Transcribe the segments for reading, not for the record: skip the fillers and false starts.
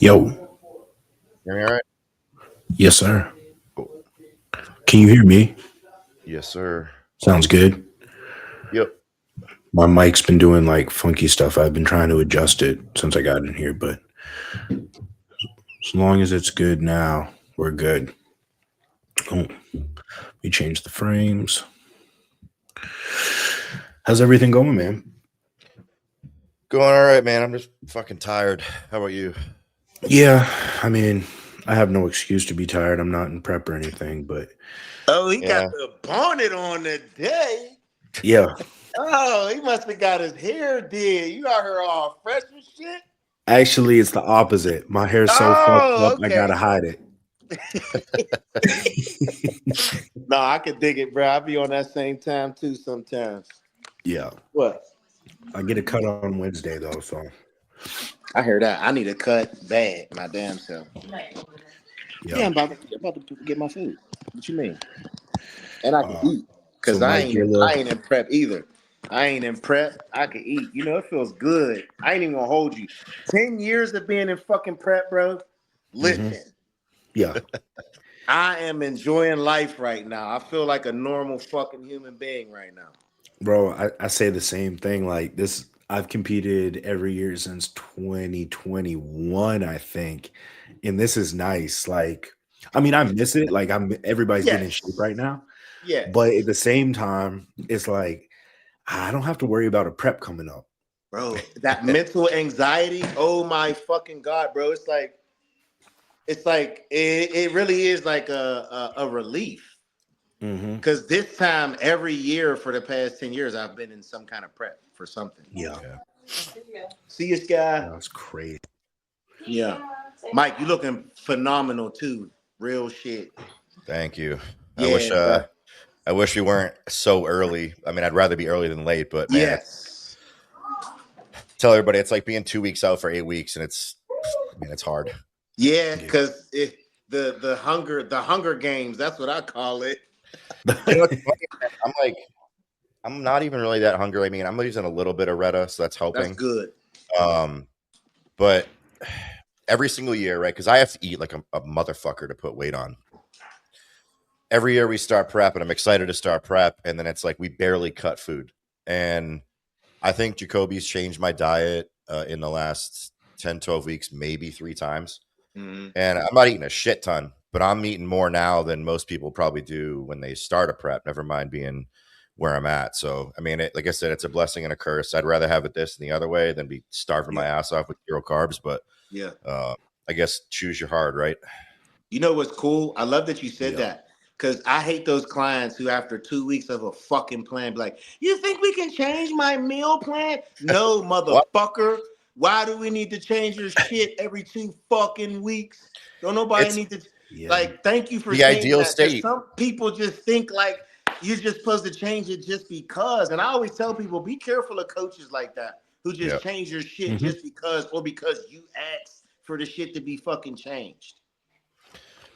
Yo, Hear me all right? yes, sir. Cool. Can you hear me? Yes, sir. Sounds good. Yep. My mic's been doing like funky stuff. I've been trying to adjust it since I got in here, but as long as it's good now, we're good. Oh, we changed the frames. How's everything going, man? Going all right, man. I'm just fucking tired. How about you? Yeah, I mean, I have no excuse to be tired. I'm not in prep or anything, but Oh, he got Yeah. the bonnet on today. yeah, Oh, he must have got his hair did. You got her all fresh and shit. actually, it's the opposite. My hair's so fucked Oh, up, I okay. gotta hide it. No, I could dig it, bro. I be on that same time too sometimes. Yeah, What? I get a cut on Wednesday though, so I heard that. I need a cut bad, my damn self. yeah. Yeah, I'm about to get my food. What you mean? And I can Uh, eat. so Cause I Mike, ain't you're in, the I ain't in prep either. I ain't in prep. I can eat. You know, it feels good. I ain't even gonna hold you. 10 years of being in fucking prep, bro. hmm Listen. yeah. I am enjoying life right now. I feel like a normal fucking human being right now. Bro, I say the same thing. Like this, I've competed every year since 2021, I think. And this is nice. Like, I mean, I miss it. Like everybody's getting in shape Yes. right now. But Yes. at the same time, it's like I don't have to worry about a prep coming up. Bro, that mental anxiety, oh my fucking God, bro. It really is like a relief. Hmm. Because this time every year for the past 10 years, I've been in some kind of prep for something. Yeah. Yeah. See you, Sky. That's crazy. Yeah. Mike, you looking phenomenal too. Real shit. Thank you. I wish Yeah, bro. I wish we weren't so early. I mean, I'd rather be early than late, but man, Yes. tell everybody it's like being 2 weeks out for 8 weeks and it's hard. Yeah, Yeah. because the Hunger Games, that's what I call it. You know what's funny? I'm not even really that hungry. I mean, I'm using a little bit of Retta, so that's That's helping. good. Um, but every single year, right? Because I have to eat like a motherfucker to put weight on. Every year we start prep, and I'm excited to start prep, and then it's like we barely cut food. And I think Jacoby's changed my diet in the last 10, 12 weeks, maybe 3 times. Hmm. And I'm not eating a shit ton, but I'm eating more now than most people probably do when they start a prep, never mind being where I'm at. So, I mean, like I said, it's a blessing and a curse. I'd rather have it this than the other way than be starving my Yeah. ass off with 0 carbs. But Yeah. uh, I guess choose your hard, right? You know what's cool? I love that you said Yeah. that. Because I hate those clients who, after 2 weeks of a fucking plan, be like, you think we can change my meal plan? No, What? motherfucker. Why do we need to change your shit every 2 fucking weeks? Don't nobody It's need to, Yeah. like, thank you for the saying ideal that. Because state. some people just think like you're just supposed to change it just because. And I always tell people, be careful of coaches like that who Yeah. just change your shit Hmm. just because or because you asked for the shit to be fucking changed.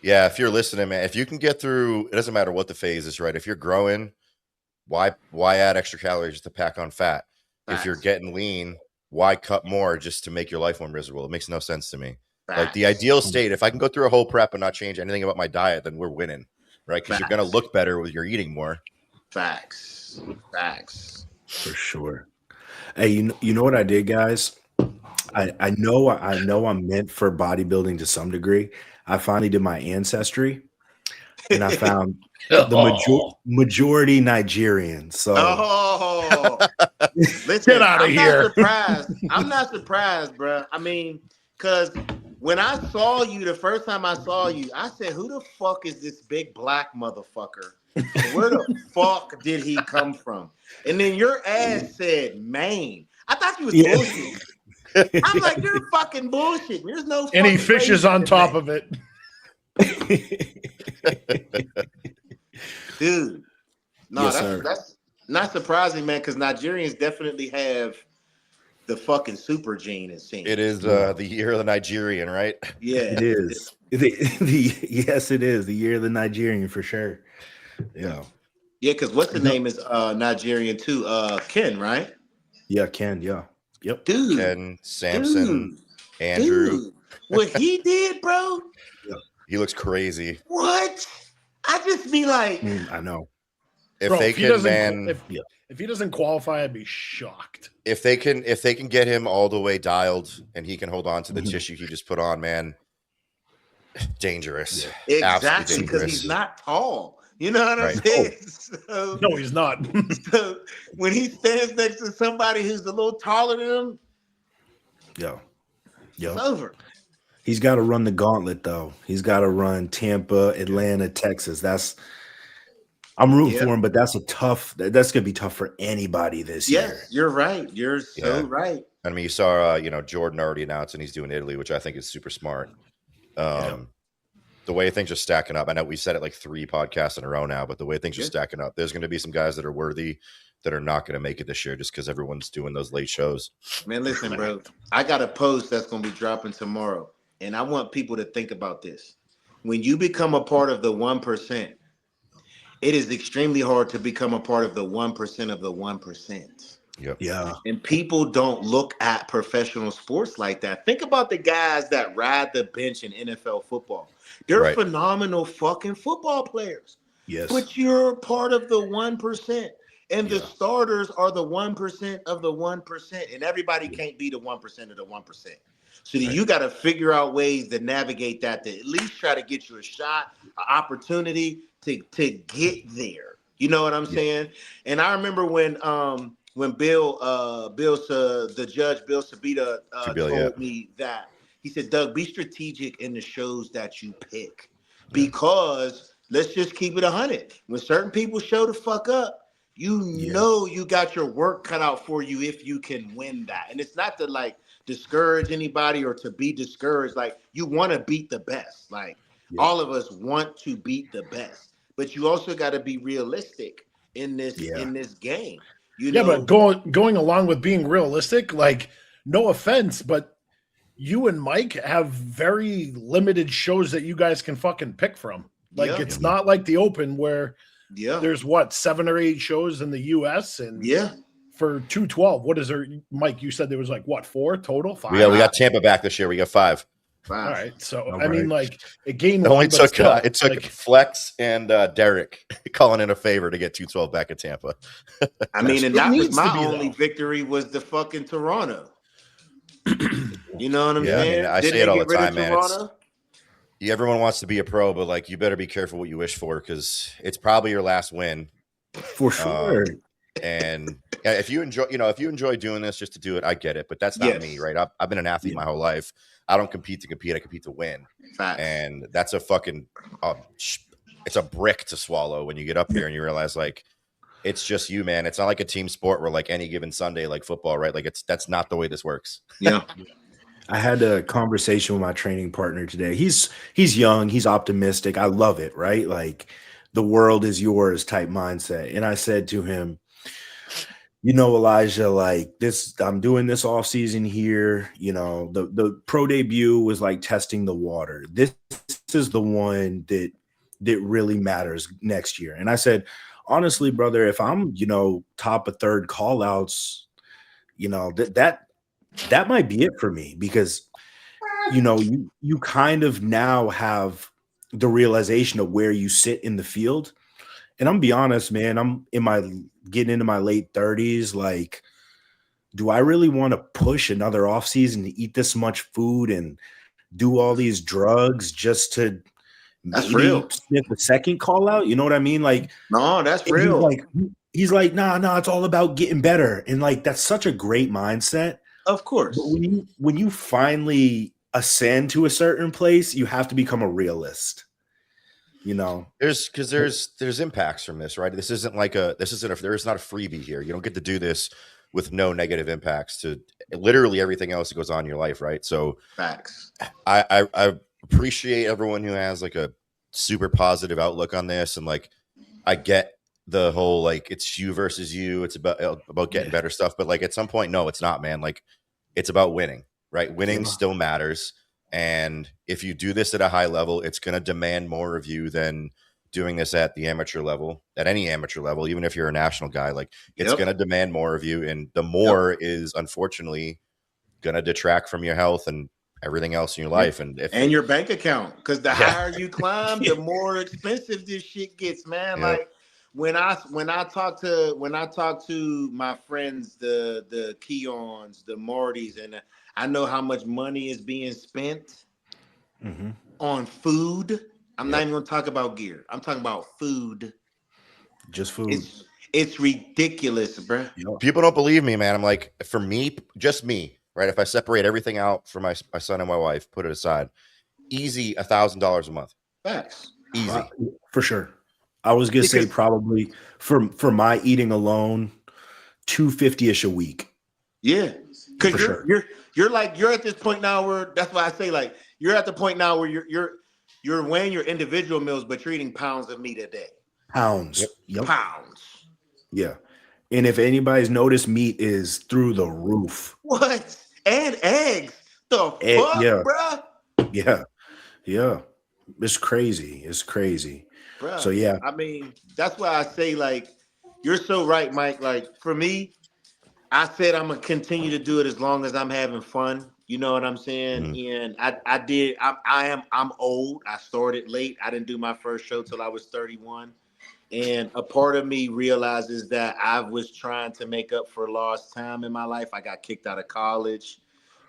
Yeah. If you're listening, man, if you can get through, it doesn't matter what the phase is, right? If you're growing, why add extra calories just to pack on fat? If you're Facts. getting lean, why cut more just to make your life more miserable? It makes no sense to me. Like the Facts. ideal state, if I can go through a whole prep and not change anything about my diet, then we're winning, right? Because you're going to Facts. look better with your eating more. Facts. Facts. For sure. Hey, you know what I did, guys? I know I'm meant for bodybuilding to some degree. I finally did my ancestry, and I found the Oh, majority Nigerian. So Oh, get listen, out of I'm not here. surprised. I'm not surprised, bro. I mean, because when I saw you the first time I saw you, I said, who the fuck is this big black motherfucker? And where the fuck did he come from? And then your ass said Maine. I thought you was yeah. bullshitting. I'm like, you're fucking bullshit. There's no Any fucking fishes raisins on in top Maine. of it. Dude. No, Yes, that's sir. that's not surprising, man, because Nigerians definitely have the fucking super gene, it It seems. is Yeah, the year of the Nigerian, right? it Yeah. is. Yes, it is the year of the Nigerian for sure. Yeah, Yeah, because what's the no, name is Nigerian too? Ken, right? yeah, Ken. Yeah, yep. Dude, Ken, Samson, dude, Andrew. dude. what he did, bro. He looks crazy. What? I just be like, I know. If Bro, they if he can, doesn't, man, if he doesn't qualify, I'd be shocked. if they can get him all the way dialed and he can hold on to the tissue he just put on, man, dangerous. exactly, because dangerous. he's not tall. You know what I'm Right. saying? So, No, he's not. so when he stands next to somebody who's a little taller than him, it's over. He's got to run the gauntlet, though. He's got to run Tampa, Atlanta, Texas. I'm rooting for him, but that's gonna be tough for anybody this year. Yes, you're right. You're so right. I mean, you saw, Jordan already announced, and he's doing Italy, which I think is super smart. The way things are stacking up, I know we said it like 3 podcasts in a row now, but the way things are stacking up, there's going to be some guys that are worthy that are not going to make it this year just because everyone's doing those late shows. Man, listen, bro. I got a post that's going to be dropping tomorrow, and I want people to think about this. When you become a part of the 1%, it is extremely hard to become a part of the 1% of the 1%. Yep. Yeah. And people don't look at professional sports like that. Think about the guys that ride the bench in NFL football. They're phenomenal fucking football players. Yes. But you're part of the 1%. And the starters are the 1% of the 1%. And everybody can't be the 1% of the 1%. So you got to figure out ways to navigate that, to at least try to get you a shot, an opportunity to get there. You know what I'm saying? And I remember when the judge Bill Sabita told me that, he said, Doug, be strategic in the shows that you pick, because let's just keep it 100. When certain people show the fuck up, you know you got your work cut out for you if you can win that. And it's not to like discourage anybody or to be discouraged. Like, you want to beat the best. Like, all of us want to beat the best, but you also got to be realistic in this game. You know? But going along with being realistic, like, no offense, but you and Mike have very limited shows that you guys can fucking pick from. Like, it's not like the Open where there's 7 or 8 shows in the US, and for 212, what is there, Mike? You said there was 4 total? 5? Yeah, we got Tampa back this year. We got 5. All right, so I mean, like, it gained it one, took but still, Flex and Derek calling in a favor to get 212 back at Tampa. I mean, and that was my only victory, was the fucking Toronto. You know what I'm saying? I say it all the time, man. Everyone wants to be a pro, but like, you better be careful what you wish for, because it's probably your last win. For sure. And if you enjoy doing this just to do it, I get it, but that's not me, right? I've been an athlete my whole life. I don't compete to compete. I compete to win. Facts. And that's a fucking, it's a brick to swallow when you get up here and you realize, like, it's just you, man. It's not like a team sport where, like, any given Sunday, like football, right? Like, that's not the way this works. Yeah. I had a conversation with my training partner today. He's young, he's optimistic. I love it, right? Like, the world is yours type mindset. And I said to him, Elijah, like, I'm doing this off season here. The pro debut was like testing the water. This is the one that really matters next year. And I said, honestly, brother, if I'm, top of 3rd call outs, that might be it for me, because, you kind of now have the realization of where you sit in the field. And I'm gonna be honest, man, I'm getting into my late 30s. Like, do I really want to push another offseason to eat this much food and do all these drugs just to sniff the second call out? You know what I mean? Like, no, that's real. He's like, nah, it's all about getting better. And like, that's such a great mindset. Of course. But when you finally ascend to a certain place, you have to become a realist. There's impacts from this, right? There is not a freebie here. You don't get to do this with no negative impacts to literally everything else that goes on in your life, right? So facts. I appreciate everyone who has like a super positive outlook on this, and like, I get the whole, like, it's you versus you. It's about getting better stuff, but like, at some point, no, it's not, man. Like, it's about winning, right? Winning still matters. And if you do this at a high level, it's going to demand more of you than doing this at the amateur level, at any amateur level, even if you're a national guy. Like, it's going to demand more of you. And the more is unfortunately going to detract from your health and everything else in your life. And if your bank account, because the higher you climb, the more expensive this shit gets, man. Like when I talk to my friends, the Keons, the Martys, and I know how much money is being spent on food. I'm not even gonna talk about gear. I'm talking about food. Just food. It's ridiculous, bro. People don't believe me, man. I'm like, for me, just me, right? If I separate everything out for my son and my wife, put it aside, easy $1,000 a month. Facts. Easy. For sure. I was gonna say probably for my eating alone, $250-ish a week. Yeah, because you're at this point now where that's why I say like you're at the point now where you're weighing your individual meals, but you're eating pounds of meat a day. Pounds. Yep. Pounds. Yeah. And if anybody's noticed, meat is through the roof. What? And eggs. The fuck, bro? Yeah. Yeah. It's crazy. It's crazy. Bruh, so yeah. I mean, that's why I say like you're so right, Mike. Like for me, I said I'm gonna continue to do it as long as I'm having fun. You know what I'm saying? And I'm old. I started late. I didn't do my first show till I was 31. And a part of me realizes that I was trying to make up for lost time in my life. I got kicked out of college.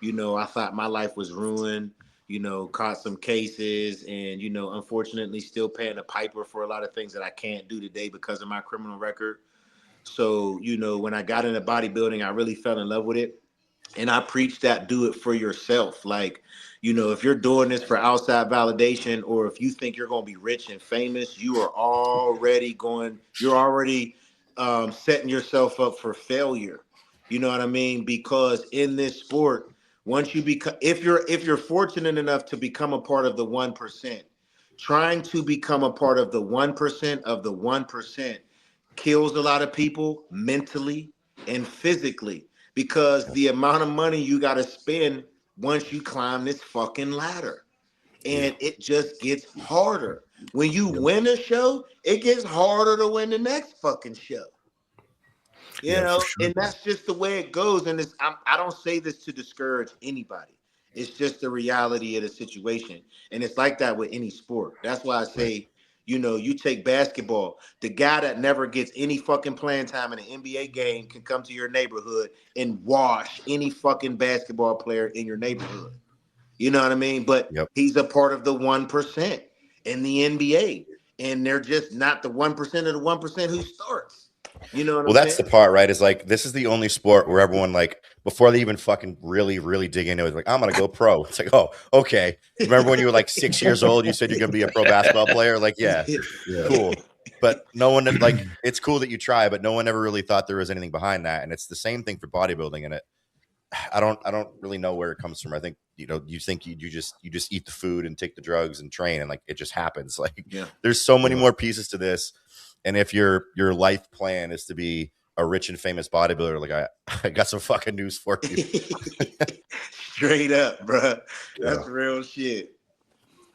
You know, I thought my life was ruined. You know, caught some cases and, you know, unfortunately still paying a piper for a lot of things that I can't do today because of my criminal record. So, you know, when I got into bodybuilding, I really fell in love with it. And I preach that do it for yourself. Like, you know, if you're doing this for outside validation, or if you think you're going to be rich and famous, you're already setting yourself up for failure. You know what I mean? Because in this sport, once you become, if you're fortunate enough to become a part of the 1%, trying to become a part of the 1% of the 1% kills a lot of people mentally and physically, because the amount of money you got to spend once you climb this fucking ladder, and it just gets harder. When you win a show, it gets harder to win the next fucking show. You know, sure. And that's just the way it goes. And I don't say this to discourage anybody. It's just the reality of the situation. And it's like that with any sport. That's why I say, you know, you take basketball, the guy that never gets any fucking playing time in an NBA game can come to your neighborhood and wash any fucking basketball player in your neighborhood. You know what I mean? But he's a part of the 1% in the NBA. And they're just not the 1% of the 1% who starts. You know what I'm saying? That's the part, right? Is like, this is the only sport where everyone, like, before they even fucking really, really dig into it, like, I'm going to go pro. It's like, oh, okay. Remember when you were like 6 years old, you said you're going to be a pro basketball player? Like, yeah, cool. But no one, like, it's cool that you try, but no one ever really thought there was anything behind that. And it's the same thing for bodybuilding. And I don't really know where it comes from. I think, you know, you think you just eat the food and take the drugs and train, and like, it just happens. Like, there's so many more pieces to this. And if your life plan is to be a rich and famous bodybuilder, like I got some fucking news for you. Straight up, bro. That's real shit.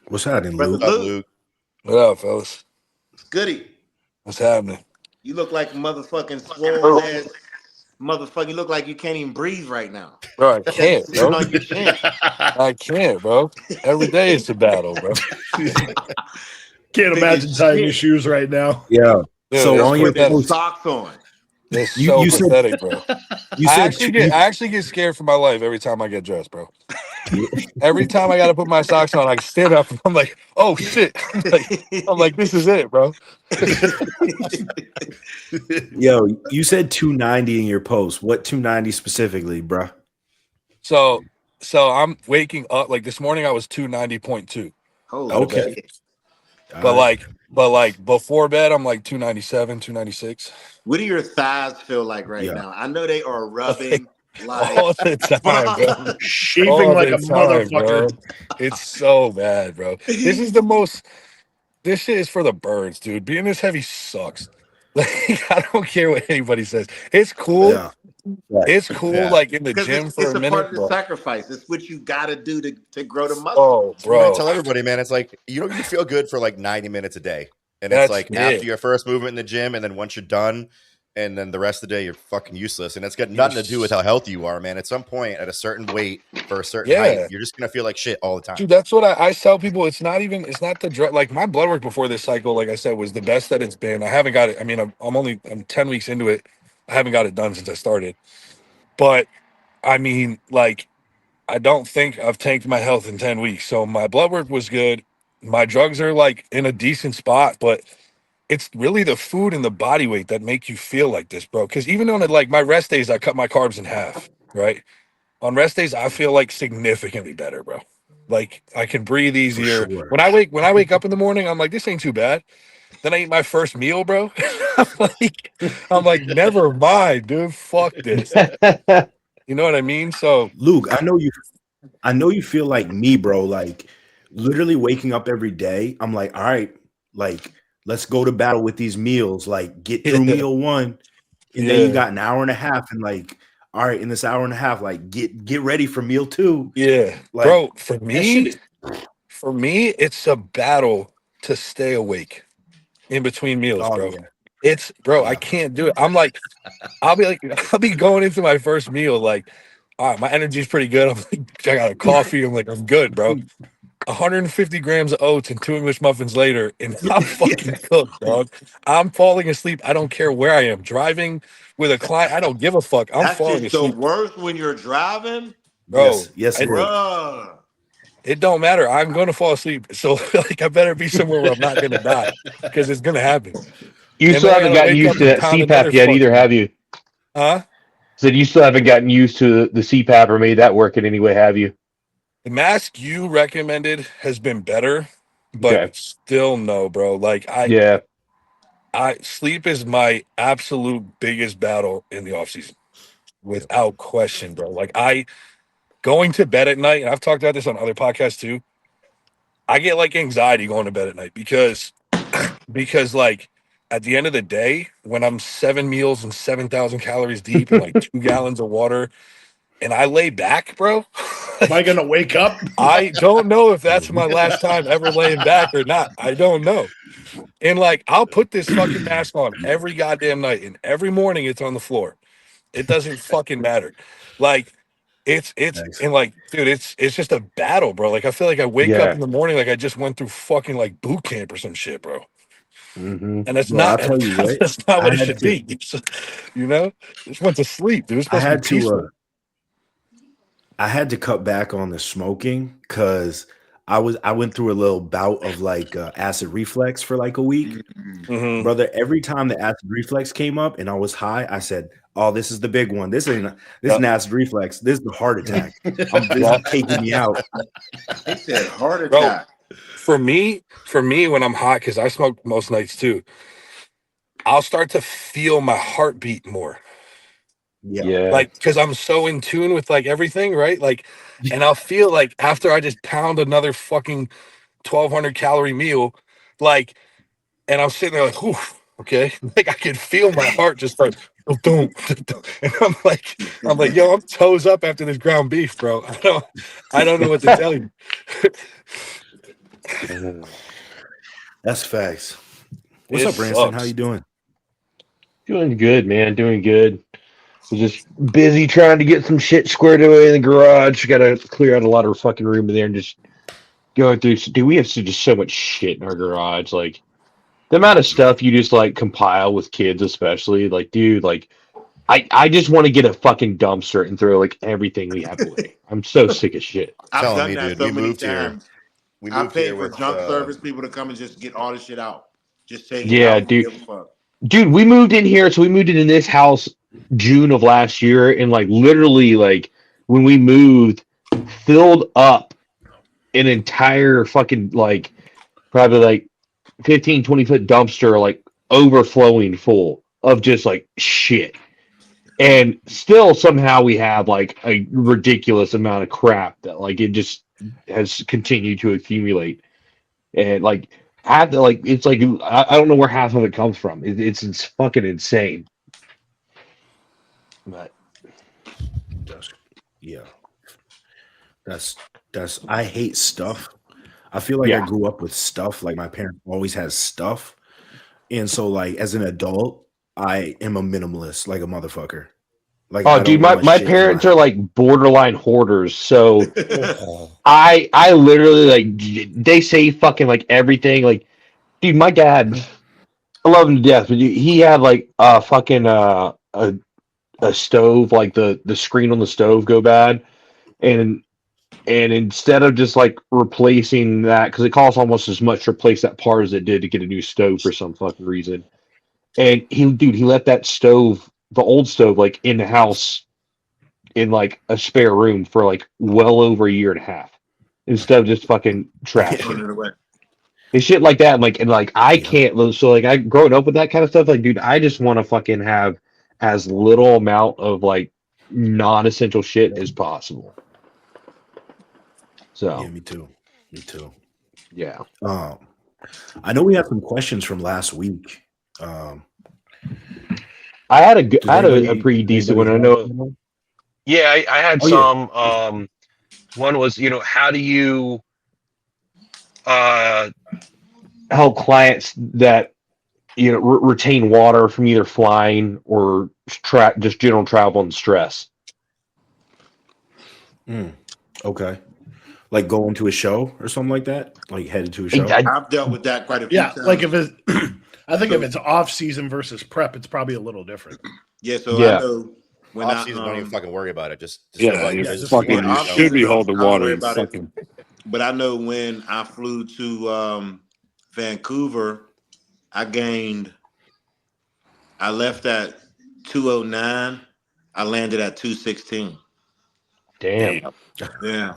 What's happening, Luke? What's up, Luke? What up, fellas? It's goody. What's happening? You look like motherfucking swole ass motherfucker. You look like you can't even breathe right now. Bro, I can't, bro. On your chin. I can't, bro. Every day it's a battle, bro. Can't imagine tying your shoes right now. Yeah. Dude, so on your post, socks on. It's so pathetic, bro. I actually get scared for my life every time I get dressed, bro. Every time I got to put my socks on, I stand up and I'm like, oh shit. I'm like, this is it, bro. Yo, you said 290 in your post. What 290 specifically, bro? So I'm waking up, like this morning I was 290.2. Okay. But like before bed, I'm like 297, 296. What do your thighs feel like right now? I know they are rubbing like all the time, bro. Shaping all like a time, motherfucker. Bro. It's so bad, bro. This shit is for the birds, dude. Being this heavy sucks. Like, I don't care what anybody says. It's cool. Yeah. It's cool, like in the gym for a minute. It's a part of the sacrifice. It's what you got to do to grow the muscle. Oh, bro. I tell everybody, man, it's like you feel good for like 90 minutes a day, and it's like after your first movement in the gym, and then once you're done, and then the rest of the day you're fucking useless. And it's got nothing to do with how healthy you are, man. At some point, at a certain weight for a certain height, you're just gonna feel like shit all the time. Dude, that's what I tell people. It's not the drug. Like my blood work before this cycle, like I said, was the best that it's been. I haven't got it. I mean, I'm 10 weeks into it. I haven't got it done since I started. But I mean, like, I don't think I've tanked my health in 10 weeks. So my blood work was good. My drugs are like in a decent spot, but it's really the food and the body weight that make you feel like this, bro. Because even on like my rest days, I cut my carbs in half, right? On rest days, I feel like significantly better, bro. Like I can breathe easier. Sure. When I wake up in the morning, I'm like, this ain't too bad. Then I eat my first meal, bro. I'm like, never mind, dude. Fuck this. You know what I mean? So Luke, I know you feel like me, bro. Like literally waking up every day, I'm like, all right, like let's go to battle with these meals. Like get through meal one, and then you got an hour and a half, and like, all right, in this hour and a half, like get ready for meal two. Yeah, like, bro. For me, it's a battle to stay awake in between meals, bro. Yeah. It's I can't do it. I'm like, I'll be going into my first meal like, all right, my energy's pretty good. I'm like, I got a coffee. I'm like, I'm good, bro. 150 grams of oats and 2 English muffins later, and I'm fucking cooked, dog. I'm falling asleep. I don't care where I am. Driving with a client, I don't give a fuck. I'm falling asleep. That's the worst when you're driving, bro. Yes, bro. It don't matter. I'm going to fall asleep. So like, I better be somewhere where I'm not going to die because it's going to happen. You still haven't gotten used to that CPAP yet either, have you? Huh? So you still haven't gotten used to the CPAP or made that work in any way, have you? The mask you recommended has been better, but still no, bro. Like I sleep is my absolute biggest battle in the off season, without question, bro. Like going to bed at night, and I've talked about this on other podcasts too. I get like anxiety going to bed at night because like at the end of the day, when I'm 7 meals and 7,000 calories deep and like 2 gallons of water, and I lay back, bro. Am I gonna wake up? I don't know if that's my last time ever laying back or not. I don't know. And like, I'll put this fucking mask on every goddamn night, and every morning it's on the floor. It doesn't fucking matter. Like, it's and like, dude, it's just a battle, bro. Like, I feel like I wake up in the morning like I just went through fucking like boot camp or some shit, bro. Mm-hmm. And it's not. I'll tell you what, that's not what it should be. You know, just went to sleep. Dude, I had to cut back on the smoking because I went through a little bout of like acid reflux for like a week. Mm-hmm. Brother, every time the acid reflux came up and I was high, I said, oh, this is the big one. This is an acid reflux. This is the heart attack. This is taking me out. He said heart attack. Bro, for me, when I'm hot, because I smoke most nights too, I'll start to feel my heartbeat more. Yeah. Like, because I'm so in tune with like everything, right? Like, and I'll feel like after I just pound another fucking 1,200 calorie meal, like, and I'm sitting there like, whew, okay, like I can feel my heart just start, boom, and I'm like, yo, I'm toes up after this ground beef, bro. I don't know what to tell you. That's facts. What's up, Branson? How you doing? Doing good, man. Doing good. So just busy trying to get some shit squared away in the garage. Got to clear out a lot of fucking room in there and just going through. Dude, we have just so much shit in our garage. Like the amount of stuff you just like compile with kids, especially. Like, dude, like I just want to get a fucking dumpster and throw like everything we have away. I'm so sick of shit. I've done that so many times. I paid for junk service people to come and just get all this shit out. Just take it yeah, out. Dude. Dude, we moved in here. So we moved in this house June of last year, and like literally, like when we moved, filled up an entire fucking like probably like 15, 20-foot dumpster, like overflowing full of just like shit. And still somehow we have like a ridiculous amount of crap that like it just has continued to accumulate. And like half the, like it's like I don't know where half of it comes from. It's fucking insane. But That's I hate stuff. I feel like I grew up with stuff. Like my parents always has stuff, and so like as an adult, I am a minimalist, like a motherfucker. Like, Oh, I dude, don't my, want my shit in parents my are house. like borderline hoarders. So Oh, I literally like they say fucking like everything. Like, dude, my dad, I love him to death, but he had like a fucking a stove, like the screen on the stove go bad, and instead of just like replacing that, because it costs almost as much to replace that part as it did to get a new stove for some fucking reason. And he let that stove, the old stove, like in the house in like a spare room for like well over a year and a half instead of just fucking trashing it. Throwing it away. And shit like that. And like I yeah. can't, so like I growing up with that kind of stuff, like dude, I just want to fucking have as little amount of like non-essential shit as possible. Yeah, So me too. Me too. yeah. I know we have some questions from last week. Um, I had does a pretty decent one. anybody I have know. one? Yeah, I had Oh yeah. some. One was, how do you uh help clients that retain water from either flying or just general travel and stress? Mm, okay. Like going to a show or something like that? Like headed to a I, show? I- I've dealt with that quite a few Yeah, like times. if it's, I think if So- it's off season versus prep, it's probably a little different. Yeah, so I Yeah. know when Off season, don't even fucking worry about it. Just go Yeah, about your you yeah, business. just You fucking want yeah, to you off show. should be season, holding I don't water worry and about it. fucking. But I know when I flew to Vancouver, I left at 2:09. I landed at 2:16. Damn, Damn. Yeah.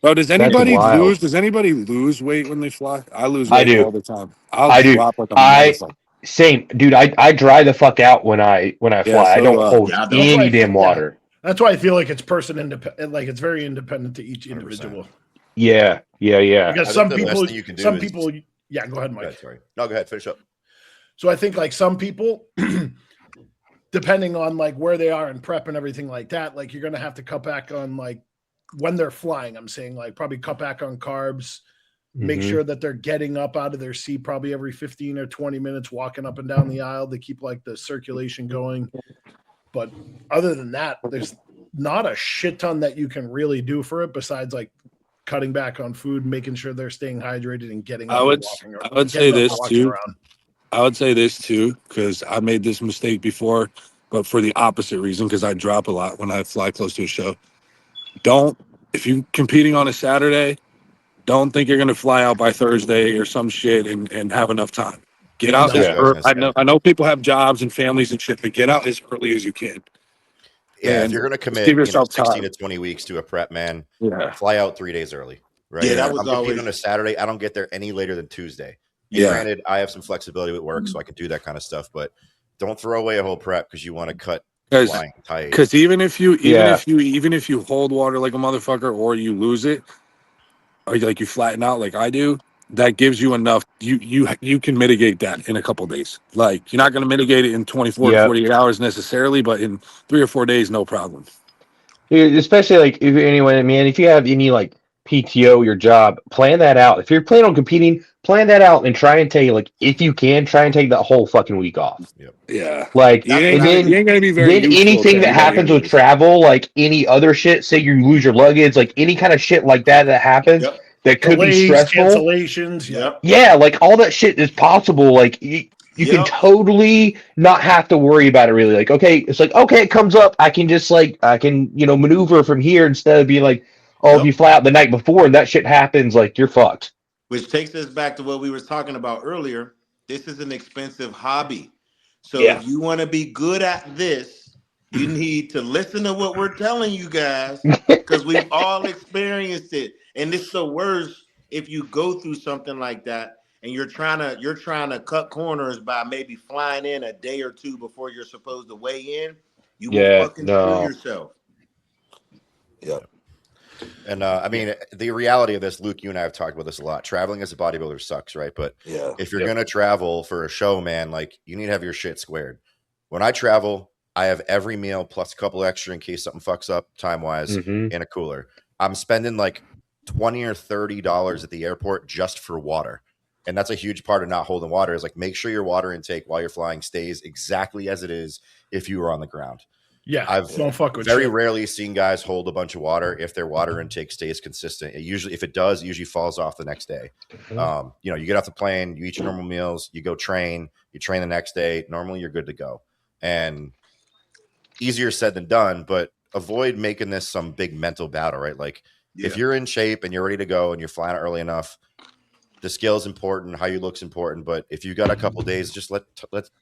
Bro, does that's anybody wild. lose? Does anybody lose weight when they fly? I lose I weight do. all the time. I'll I do. drop like a I motherfucker. Same, dude. I dry the fuck out when I Yeah, fly. I so do don't I. hold Yeah, I That's don't. why any I feel, damn yeah, water. that's why I feel like it's person independent. Like it's very independent to each 100%. individual. Yeah. Because I some think the best people, thing you can do is. yeah, go ahead, Go Mike. ahead, sorry. No, go ahead. Finish up. So I think like some people, depending on like where they are in prep and everything like that, like you're gonna have to cut back on like when they're flying. I'm saying like probably cut back on carbs. Make Mhm. sure that they're getting up out of their seat probably every 15 or 20 minutes, walking up and down the aisle to keep like the circulation going. But other than that, there's not a shit ton that you can really do for it besides like cutting back on food, making sure they're staying hydrated and getting up I and would walking I would say getting up and this walking too. around. I would say this too, because I made this mistake before, but for the opposite reason, because I drop a lot when I fly close to a show. If you're competing on a Saturday, don't think you're gonna fly out by Thursday or some shit and have enough time. Get out No. as Exactly what I was early. gonna say. I know people have jobs and families and shit, but get out as early as you can. Yeah, if And you're gonna just commit, give yourself 16 time. to 20 weeks to a prep, man, Yeah. fly out 3 days early. Right. Yeah, If that I'm was competing always on a Saturday, I don't get there any later than Tuesday. Yeah. Granted, I have some flexibility with work, so I can do that kind of stuff, but don't throw away a whole prep because you want to cut flying tight. Because even if you hold water like a motherfucker or you lose it, or like you flatten out like I do, that gives you enough. You can mitigate that in a couple days. Like you're not going to mitigate it in 24 to Yep. 48 hours necessarily, but in 3 or 4 days, no problem. Dude, especially like if anyway, man, if you have any like PTO, your job, plan that out. If you're planning on competing, plan that out and try and take like if you can, try and take that whole fucking week off. Yeah. Like, That's and what I then You ain't going to be very useful anything to that anybody happens with anyways. travel, like any other shit, say you lose your luggage, like any kind of shit like that happens Yep. that could be Delays, stressful. cancellations. Yeah. Yep. Yeah, like all that shit is possible. Like you can Yep. totally not have to worry about it really. Like, okay, it's like, okay, it comes up. I can just like, I can, maneuver from here instead of being like, oh, if Yep. you fly out the night before and that shit happens, like you're fucked. Which takes us back to what we were talking about earlier. This is an expensive hobby. So Yeah. if you want to be good at this, you need to listen to what we're telling you guys because we've all experienced it. And it's the worst if you go through something like that and you're trying to cut corners by maybe flying in a day or two before you're supposed to weigh in. You will Yeah, fucking screw no. yourself. And I mean, the reality of this, Luke, you and I have talked about this a lot. Traveling as a bodybuilder sucks, right? But Yeah. if you're going to travel for a show, man, like you need to have your shit squared. When I travel, I have every meal plus a couple extra in case something fucks up time-wise Mhm. in a cooler. I'm spending like $20 or $30 at the airport just for water. And that's a huge part of not holding water is like make sure your water intake while you're flying stays exactly as it is if you were on the ground. Yeah, I've don't fuck with very shit. rarely seen guys hold a bunch of water if their water intake stays consistent. It usually, if it does, it usually falls off the next day. You know, you get off the plane, you eat your normal meals, you go train, you train the next day. Normally, you're good to go. And easier said than done, but avoid making this some big mental battle, right? Like if you're in shape and you're ready to go and you're flying out early enough, the skill is important, how you look's important. But if you've got a couple days, just let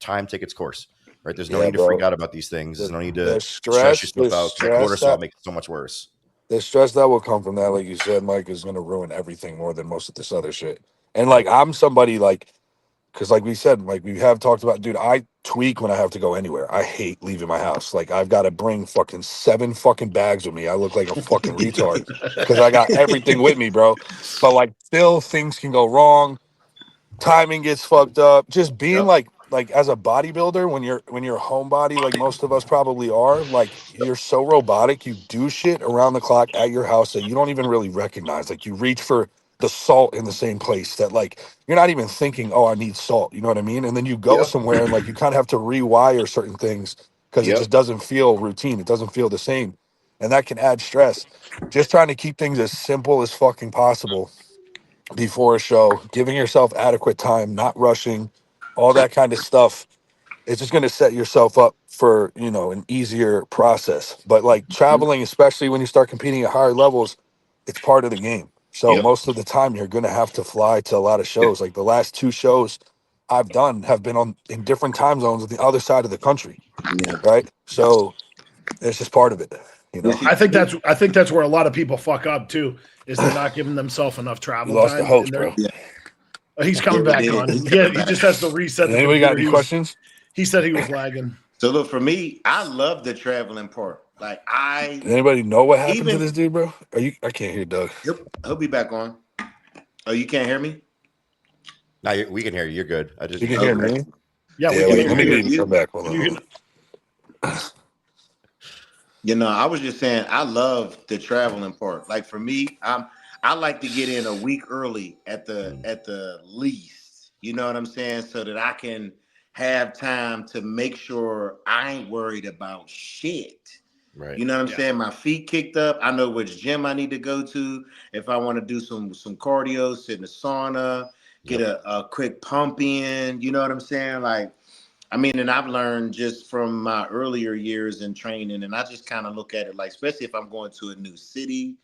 time take its course. Right? There's no need to freak out about these things. There's no need to stress yourself out. That cortisol makes it so much worse. The stress that will come from that, like you said, Mike, is going to ruin everything more than most of this other shit. And like, I'm somebody like, because like we said, like we have talked about, dude, I tweak when I have to go anywhere. I hate leaving my house. Like I've got to bring fucking 7 fucking bags with me. I look like a fucking retard because I got everything with me, bro. But like, still things can go wrong. Timing gets fucked up. Just being like as a bodybuilder, when you're homebody, like most of us probably are, like you're so robotic, you do shit around the clock at your house that you don't even really recognize. Like you reach for the salt in the same place that like you're not even thinking, oh, I need salt. You know what I mean? And then you go somewhere and like you kind of have to rewire certain things because it just doesn't feel routine. It doesn't feel the same. And that can add stress. Just trying to keep things as simple as fucking possible before a show, giving yourself adequate time, not rushing, all that kind of stuff. It's just going to set yourself up for, you know, an easier process. But like traveling, especially when you start competing at higher levels, it's part of the game. So most of the time you're going to have to fly to a lot of shows. Like the last 2 shows I've done have been in different time zones on the other side of the country. Right. So it's just part of it. You know, I think that's where a lot of people fuck up too, is they're not giving themselves enough travel you lost time. the host, bro. He's coming back on. Yeah, he just has to reset. Anybody got any questions? He said he was lagging. So look, for me, I love the traveling part. Like Anybody know what happened to this dude, bro? I can't hear Doug. He'll be back on. Oh, you can't hear me? No, we can hear you. You're good. You can hear me? Yeah, we can let me hear leave and come back. Hold on. You know, I was just saying I love the traveling part. Like for me, I like to get in a week early at the least. You know what I'm saying? So that I can have time to make sure I ain't worried about shit. Right. You know what I'm saying? My feet kicked up. I know which gym I need to go to. If I want to do some cardio, sit in the sauna, get a quick pump in. You know what I'm saying? Like, I mean, and I've learned just from my earlier years in training, and I just kind of look at it like, especially if I'm going to a new city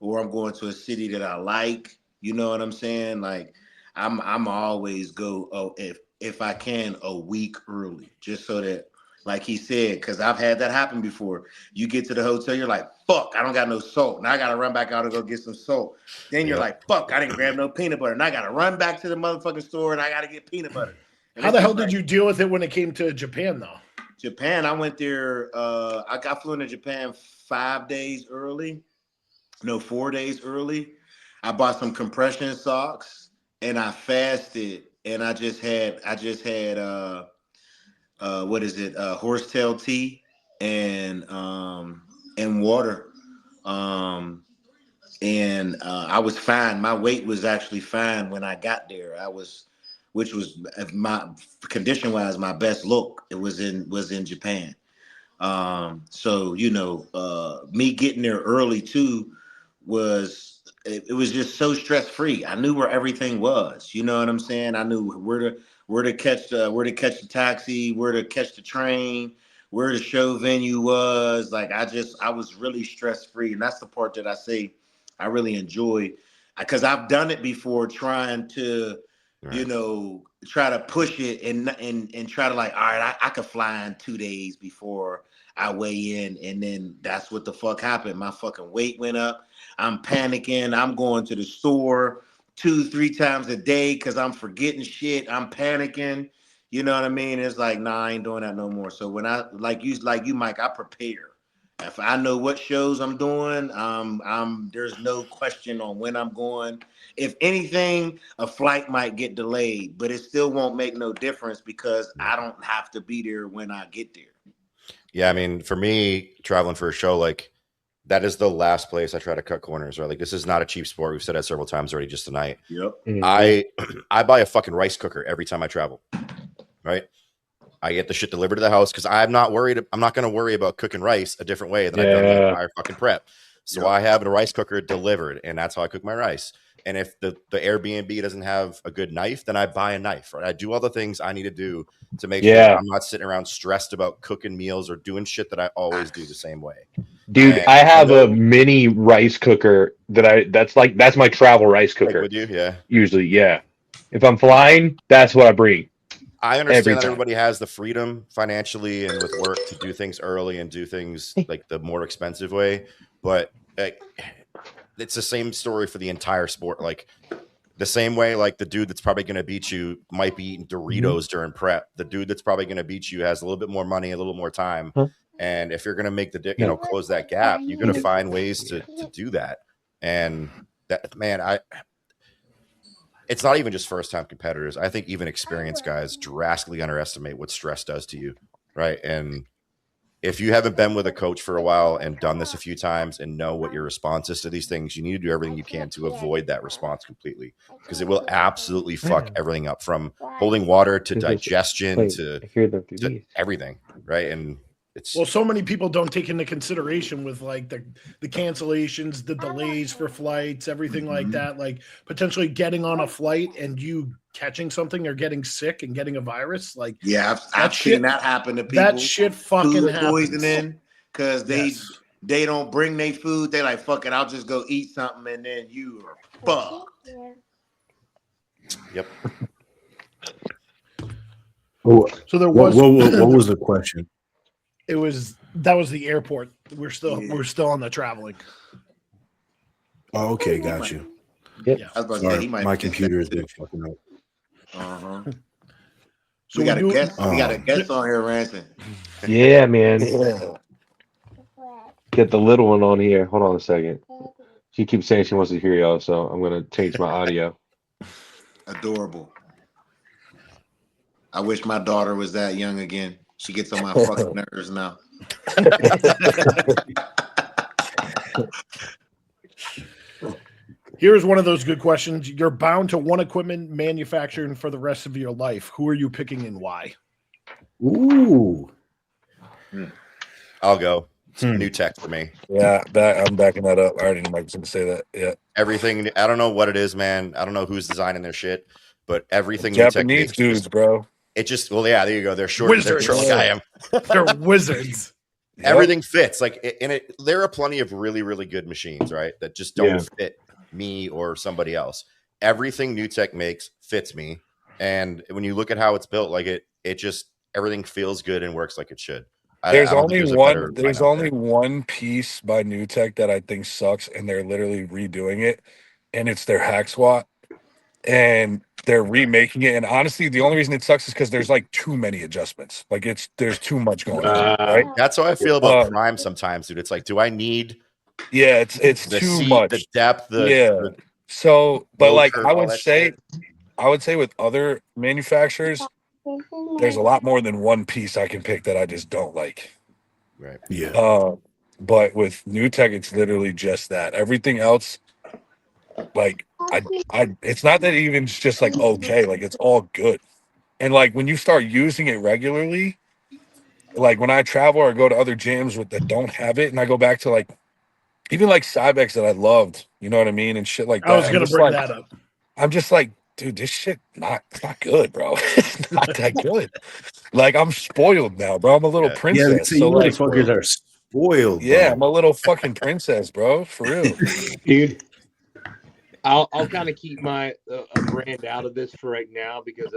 or I'm going to a city that I like, you know what I'm saying? Like, I'm always go, if I can, a week early, just so that, like he said, because I've had that happen before. You get to the hotel, you're like, fuck, I don't got no salt. Now I got to run back out and go get some salt. Then you're like, fuck, I didn't grab no peanut butter. And I got to run back to the motherfucking store and I got to get peanut butter. And how the hell did you deal with it when it came to Japan, though? Japan, I went there. I flew into Japan 5 days early. No, 4 days early. I bought some compression socks and I fasted. And I just had what is it? Horsetail tea and water. I was fine. My weight was actually fine when I got there. Which was my condition wise, my best look. It was in Japan. So you know, me getting there early too it was just so stress free. I knew where everything was. You know what I'm saying? I knew where to catch the taxi, where to catch the train, where the show venue was. Like I was really stress free, and that's the part that I say I really enjoy, because I've done it before, trying to. Right. You know, try to push it and try to like, all right, I could fly in 2 days before I weigh in, and then that's what the fuck happened. My fucking weight went up. I'm panicking. I'm going to the store 2-3 times a day because I'm forgetting shit. I'm panicking. You know what I mean? It's like, nah, I ain't doing that no more. So when I like you, Mike, I prepare. If I know what shows I'm doing, there's no question on when I'm going. If anything, a flight might get delayed, but it still won't make no difference because I don't have to be there when I get there. Yeah, I mean, for me, traveling for a show, like that is the last place I try to cut corners. Right, like this is not a cheap sport. We've said that several times already just tonight. Yep. I buy a fucking rice cooker every time I travel. Right. I get the shit delivered to the house because I'm not worried. I'm not going to worry about cooking rice a different way than I've done the entire fucking prep. So I have a rice cooker delivered, and that's how I cook my rice. And if the Airbnb doesn't have a good knife, then I buy a knife. Right? I do all the things I need to do to make sure that I'm not sitting around stressed about cooking meals or doing shit that I always do the same way. Dude, I have a mini rice cooker that's my travel rice cooker. With you, yeah. Usually, yeah. If I'm flying, that's what I bring. I understand that everybody has the freedom financially and with work to do things early and do things like the more expensive way, but it's the same story for the entire sport. Like the same way, like the dude that's probably going to beat you might be eating Doritos during prep. The dude that's probably going to beat you has a little bit more money, a little more time. And if you're going to make the, close that gap, you're going to find ways to do that. And that, man, it's not even just first-time competitors. I think even experienced guys drastically underestimate what stress does to you, right? And if you haven't been with a coach for a while and done this a few times and know what your response is to these things, you need to do everything you can to avoid that response completely, because it will absolutely fuck everything up, from holding water to digestion to everything, right? And so many people don't take into consideration with like the cancellations, the delays for flights, everything like that, like potentially getting on a flight and you catching something or getting sick and getting a virus. Like, I've seen that happen to people. That shit fucking food happens. Poisoning because they don't bring their food. They like, fuck it, I'll just go eat something, and then you are fucked. Yep. So there was what was the question? That was the airport. We're still on the traveling. Oh, okay, got you. Yeah, I was about to say, my computer is been fucking up. So we got a guest. We got a guest on here, Ransom. Yeah, man. Get the little one on here. Hold on a second. She keeps saying she wants to hear y'all, so I'm gonna change my audio. Adorable. I wish my daughter was that young again. She gets on my fucking nerves now. Here's one of those good questions. You're bound to one equipment manufacturer for the rest of your life. Who are you picking and why? Ooh. I'll go. It's new tech for me. Yeah, I'm backing that up. I already knew Mike was going to say that. Yeah. Everything. I don't know what it is, man. I don't know who's designing their shit, but everything. Japanese dudes, bro. It just, well, yeah, there you go. They're short. They're short like I am. They're wizards. Everything fits. There are plenty of really, really good machines, right? That just don't fit me or somebody else. Everything New Tech makes fits me. And when you look at how it's built, like it just, everything feels good and works like it should. There's only one piece by New Tech that I think sucks, and they're literally redoing it, and it's their hack swat. And they're remaking it, and honestly, the only reason it sucks is because there's like too many adjustments. Like there's too much going on. Right? That's how I feel about Prime sometimes, dude. It's like, do I need? Yeah, it's too much. The depth. So, but like I would say with other manufacturers, there's a lot more than one piece I can pick that I just don't like. Right. Yeah. But with New Tech, it's literally just that. Everything else, like it's not that even just like okay, like it's all good. And like when you start using it regularly, like when I travel or go to other gyms that don't have it, and I go back to like even like Cybex that I loved, you know what I mean, and shit like that. I was gonna bring that up. I'm just like, dude, this shit it's not good, bro. It's not that good. Like I'm spoiled now, bro. I'm a little princess. Yeah, so like, motherfuckers are spoiled. Yeah, bro. I'm a little fucking princess, bro. For real, dude. I'll kind of keep my a brand out of this for right now because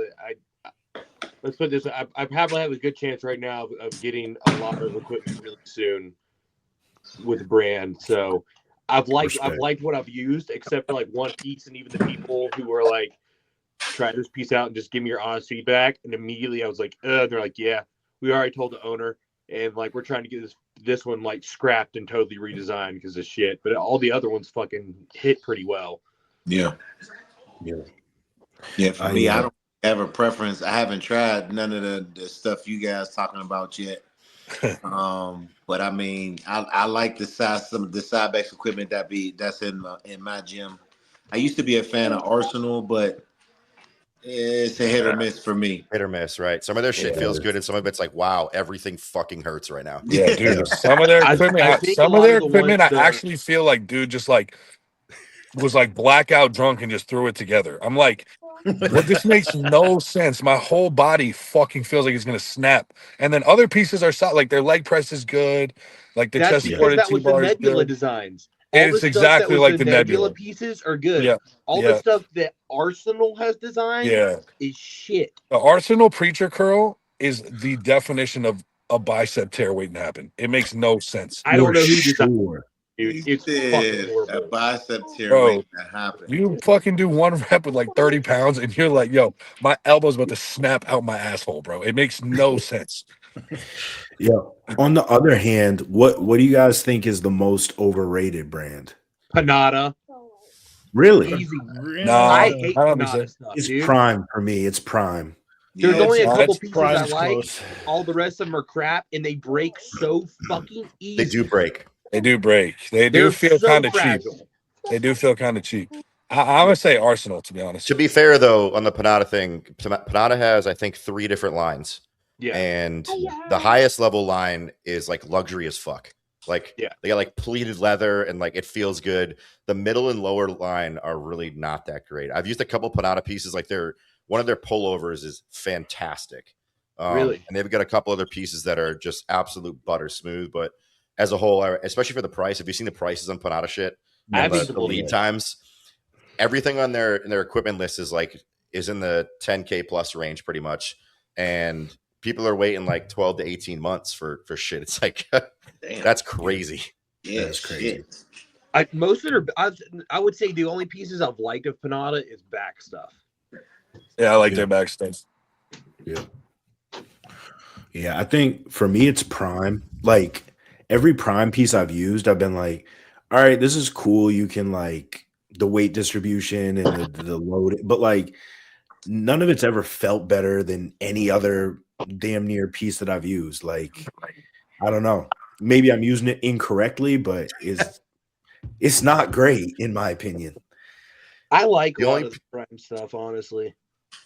let's put this. I probably have a good chance right now of getting a lot of equipment really soon with a brand. So I've liked what I've used, except for like one piece, and even the people who were like, try this piece out and just give me your honest feedback. And immediately I was like, they're like, yeah, we already told the owner, and like we're trying to get this one like scrapped and totally redesigned because of shit. But all the other ones fucking hit pretty well. Yeah. For me, I don't have a preference. I haven't tried none of the stuff you guys talking about yet. But I mean, I like the Cybex equipment that's in my gym. I used to be a fan of Arsenal, but it's a hit or miss for me. Hit or miss, right? Some of their shit feels good, and some of it's like, wow, everything fucking hurts right now. Yeah, dude. Some of their equipment, I actually feel like, dude, just like was like blackout drunk and just threw it together. I'm like, well, this makes no sense. My whole body fucking feels like it's gonna snap. And then other pieces are like their leg press is good, like the chest supported T-bar is good. Designs. It's exactly like the Nebula pieces are good. Yeah. All the stuff that Arsenal has designed is shit. The Arsenal preacher curl is the definition of a bicep tear waiting to happen. It makes no sense. I don't know who designed it. Dude, it's fucking horrible. A bicep tear waiting to happen. You fucking do one rep with like 30 pounds and you're like, yo, my elbow's about to snap out my asshole, bro. It makes no sense. Yeah. On the other hand, what do you guys think is the most overrated brand? Panada. Really? Easy. No, I hate I don't Panada think so. stuff, It's dude. Prime for me. It's Prime. There's only a couple pieces I Prime's like. close. All the rest of them are crap, and they break so fucking easy. They do break. They do break. They do They're feel so kind of cheap. fragile. They do feel kind of cheap. I would say Arsenal, to be honest. To be fair, though, on the Panada thing, Panada has, I think, 3 different lines. Yeah. And the highest level line is like luxury as fuck. Like, they got like pleated leather and like it feels good. The middle and lower line are really not that great. I've used a couple Panada pieces. Like one of their pullovers is fantastic. Really? And they've got a couple other pieces that are just absolute butter smooth. But as a whole, especially for the price, have you seen the prices on Panada shit? The lead times. Everything on their equipment list is in the 10K plus range pretty much. And people are waiting like 12 to 18 months for shit. It's like, that's crazy. Yeah, that's crazy. Most of I would say the only pieces I've liked of Panada is back stuff. Yeah, I like their back stuff. Yeah. Yeah, I think for me it's Prime. Like every Prime piece I've used, I've been like, all right, this is cool. You can like the weight distribution and the load, but like none of it's ever felt better than any other damn near piece that I've used. Like, I don't know. Maybe I'm using it incorrectly, but it's not great in my opinion. I like a lot of the Prime stuff, honestly.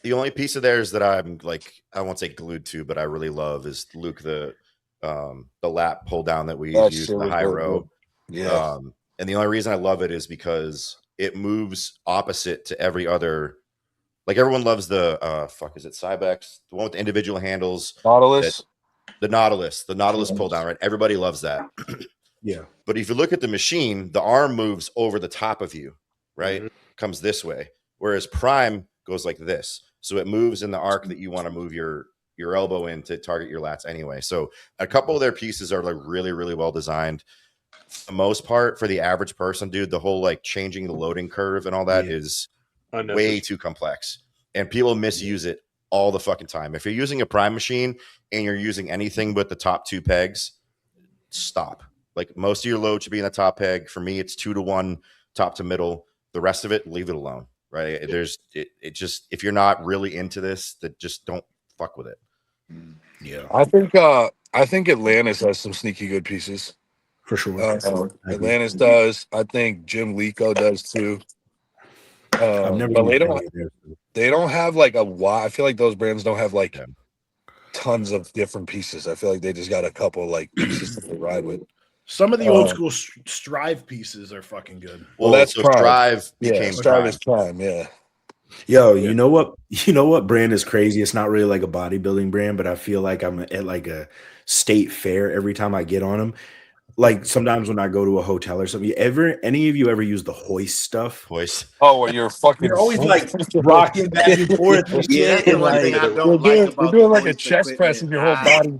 The only piece of theirs that I'm like, I won't say glued to, but I really love is Luke, the lap pull down that we use in the high row. Yeah. And the only reason I love it is because it moves opposite to every other. Like everyone loves the is it Cybex, the one with the individual handles, Nautilus, the Nautilus pull down, right? Everybody loves that. Yeah. But if you look at the machine, the arm moves over the top of you, right? Mm-hmm. Comes this way, whereas Prime goes like this, so it moves in the arc that you want to move your elbow in to target your lats anyway. So a couple of their pieces are like really, really well designed. For the most part, for the average person, dude, the whole like changing the loading curve and all that is way too complex, and people misuse it all the fucking time. If you're using a Prime machine and you're using anything but the top 2 pegs, stop. Like most of your load should be in the top peg. For me, it's 2-to-1 top to middle. The rest of it, leave it alone. Right? It just, if you're not really into this, that just don't fuck with it. Yeah, I think Atlantis has some sneaky good pieces. For sure. Atlantis does. I think Jim Lico does too. I've never they don't have like I feel like those brands don't have like tons of different pieces. I feel like they just got a couple like pieces that they ride with. Some of the old school Strive pieces are fucking good. Well, that's so Strive became Strive is Prime. Yeah. Yo, you know what brand is crazy? It's not really like a bodybuilding brand, but I feel like I'm at like a state fair every time I get on them. Like sometimes when I go to a hotel or something, any of you ever use the hoist stuff? Hoist. Oh, well, you're fucking. You're always like rocking back and forth. Yeah, that's the one thing I don't like about you're doing like a chest press in your whole body.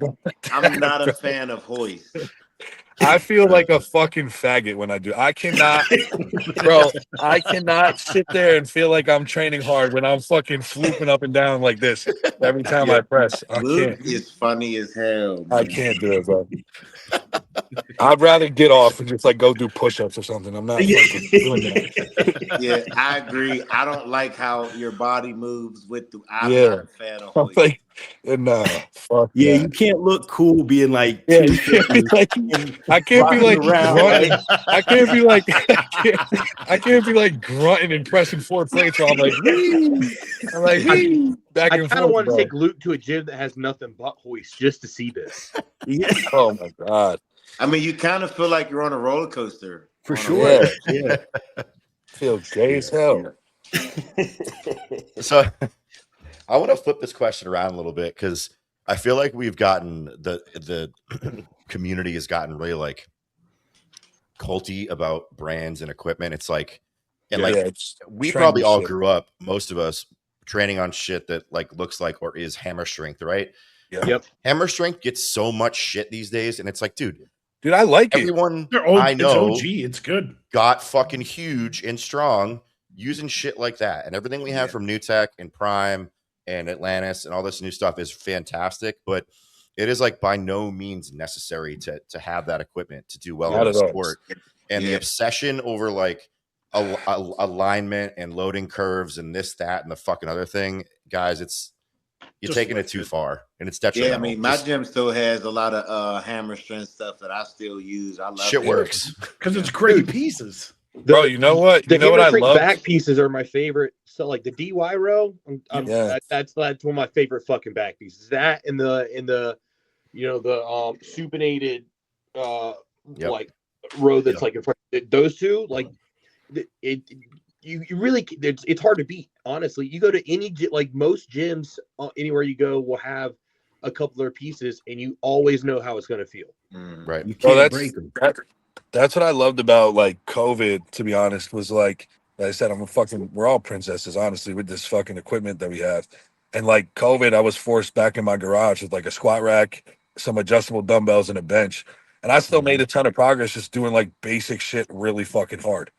I'm not a fan of hoist. I feel like a fucking faggot when I do. I cannot sit there and feel like I'm training hard when I'm fucking flooping up and down like this every time I press. I Luke can't. is funny as hell. Man. I can't do it, bro. I'd rather get off and just like go do push-ups or something. I'm not fucking doing that. Yeah, I agree. I don't like how your body moves with the. I'm Yeah. not a fan of I'm Hoist. like, nah, fuck Yeah, that. you can't look cool being like Yeah, you can't be 250 like, and I can't be rocking like around. grunting. Like, I can't be like, I can't be like grunting and pressing 4 plates while I'm like, wee. I'm like, wee, back I and kind of forth, want to bro. take Luke to a gym that has nothing but hoist just to see this. yeah, Oh my god, I mean, you kind of feel like you're on a roller coaster. for on a sure. roller. Yeah. feel gay as hell. So I want to flip this question around a little bit because I feel like we've gotten the community has gotten really like culty about brands and equipment. It's like, and like it's we trendy probably all shit. grew up, most of us, training on shit that like looks like or is hammer strength, right? Yep. Hammer strength gets so much shit these days, and it's like, dude, I like it. everyone I I know it's OG. It's good. got fucking huge and strong using shit like that, and everything we have from New Tech and Prime and Atlantis and all this new stuff is fantastic, but it is like by no means necessary to have that equipment to do well Not in at the all. sport. And the obsession over like alignment and loading curves and this, that, and the fucking other thing, guys, you're Just taking it like too it. far, and it's Yeah, detrimental. I mean, my gym still has a lot of hammer strength stuff that I still use. I love Shit it. works. Because it's great pieces. Bro, you know what? The You know what hammer I strength love? back pieces are my favorite. So like the DY row, Yeah. that's one of my favorite fucking back pieces. That and the you know the supinated like row that's like in front. Those two, like you really it's hard to beat. Honestly, you go to any like most gyms anywhere you go will have a couple of their pieces, and you always know how it's going to feel. Right. You Bro, can't break them. that's what I loved about like COVID, to be honest, was like I said, we're all princesses, honestly, with this fucking equipment that we have. And like COVID, I was forced back in my garage with like a squat rack, some adjustable dumbbells, and a bench. And I still made a ton of progress just doing like basic shit really fucking hard.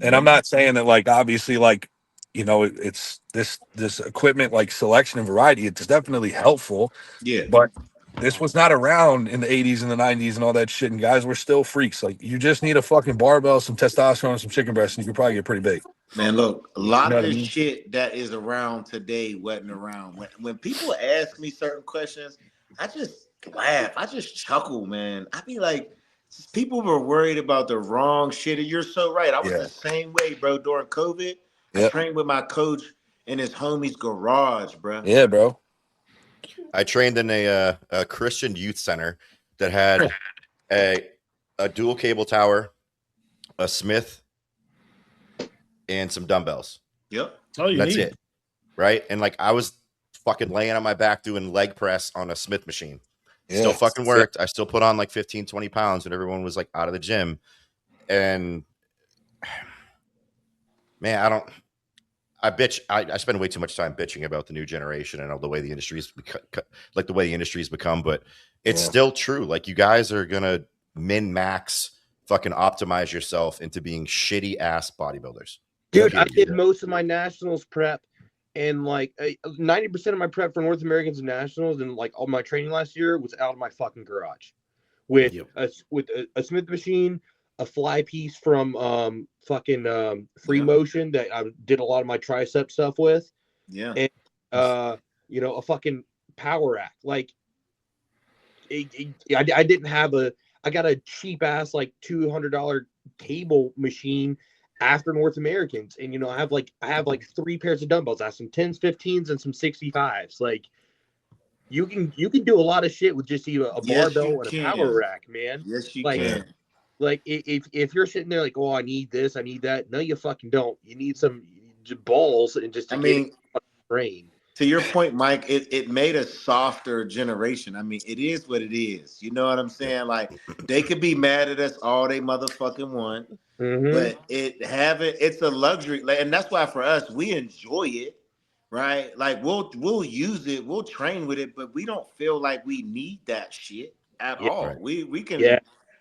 And I'm not saying that like obviously like, it's this equipment like selection and variety, it's definitely helpful. Yeah. But this was not around in the 80s and the 90s and all that shit. And guys were still freaks. Like, you just need a fucking barbell, some testosterone, and some chicken breasts, and you can probably get pretty big. Man, look, a lot know of what I this mean? shit that is around today wasn't around. When people ask me certain questions, I just laugh. I just chuckle, man. I be like, people were worried about the wrong shit. And you're so right. I was the same way, bro, during COVID. I trained with my coach in his homie's garage, bro. Yeah, bro. I trained in a Christian youth center that had a dual cable tower, a Smith, and some dumbbells. Yep. That's it. Right. And like I was fucking laying on my back doing leg press on a Smith machine. Still fucking worked. I still put on like 15, 20 pounds and everyone was like out of the gym. And man, I spend way too much time bitching about the new generation and all the way the industry's like the way the industry's become, but it's still true. Like you guys are gonna min-max fucking optimize yourself into being shitty ass bodybuilders. Dude, I did most of my nationals prep, and like 90% of my prep for North Americans and nationals, and like all my training last year was out of my fucking garage, with a Smith machine, a fly piece from Free Motion that I did a lot of my tricep stuff with, and a fucking power rack. Like, I didn't have I got a cheap ass like $200 cable machine after North Americans, and I have like 3 pairs of dumbbells. I have some 10s, 15s, and some 65s. Like you can do a lot of shit with just a barbell and a power rack, man. Yes, you like, can. Like if you're sitting there like, oh, I need this, I need that. No, you fucking don't. You need some balls and just get brain. To your point, Mike, it made a softer generation. I mean, it is what it is. You know what I'm saying? Like they could be mad at us all they motherfucking want. But it's a luxury, and that's why for us we enjoy it, right? Like we'll use it, we'll train with it, but we don't feel like we need that shit at all. Right.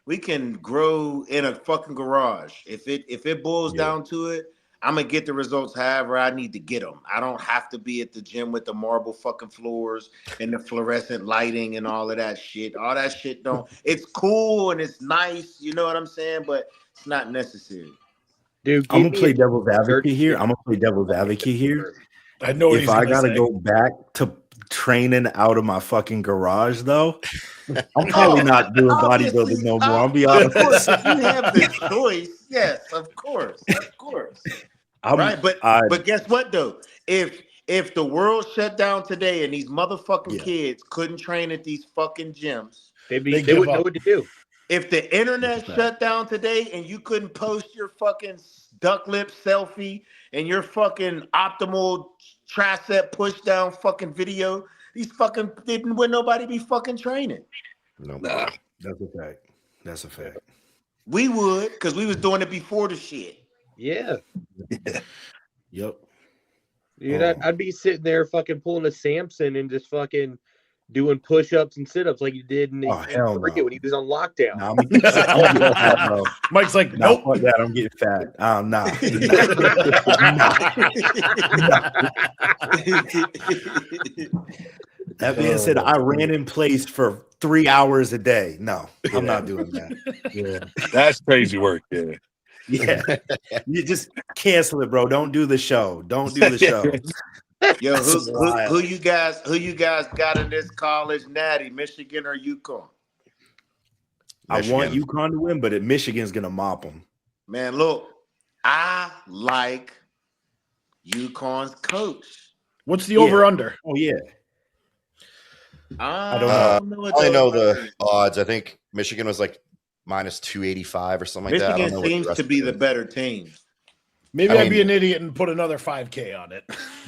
We can grow in a fucking garage if it boils down to it. I'm gonna get the results however I need to get them. I don't have to be at the gym with the marble fucking floors and the fluorescent lighting and all of that shit. All that shit don't. It's cool and it's nice, you know what I'm saying? But it's not necessary. Dude, I'm gonna play devil's advocate here. I know what If he's I gonna gotta say. go back to training out of my fucking garage, though, I'm probably not doing bodybuilding no more. I'll be honest. Of course, if you have the choice, yes, of course. Right, but guess what though? If the world shut down today and these motherfucking kids couldn't train at these fucking gyms, they wouldn't know what to do. If the internet shut down today and you couldn't post your fucking duck lip selfie and your fucking optimal tricep push down fucking video, these fucking wouldn't nobody be fucking training. No, Nah. That's a fact. We would, because we was doing it before the shit. Yeah. Yep. Dude, I'd be sitting there fucking pulling a Samson and just fucking doing push-ups and sit-ups like you did in Korea when he was on lockdown. No, I'm getting fat, bro. Mike's like, nope. Fuck that. I'm getting fat. Nah. That being said, I ran in place for 3 hours a day. No, I'm not doing that. Yeah, that's crazy work. Yeah. Yeah. You just cancel it, bro. Don't do the show. Don't do the show. Yo, who you guys got in this college natty, Michigan or UConn? I want UConn to win, but Michigan's gonna mop them. Man, look, I like UConn's coach. What's the over-under? Oh yeah. I don't know. I only know the odds. I think Michigan was like minus 285 or something like that. Michigan seems to be the better team. Maybe I'd be an idiot and put another 5K on it.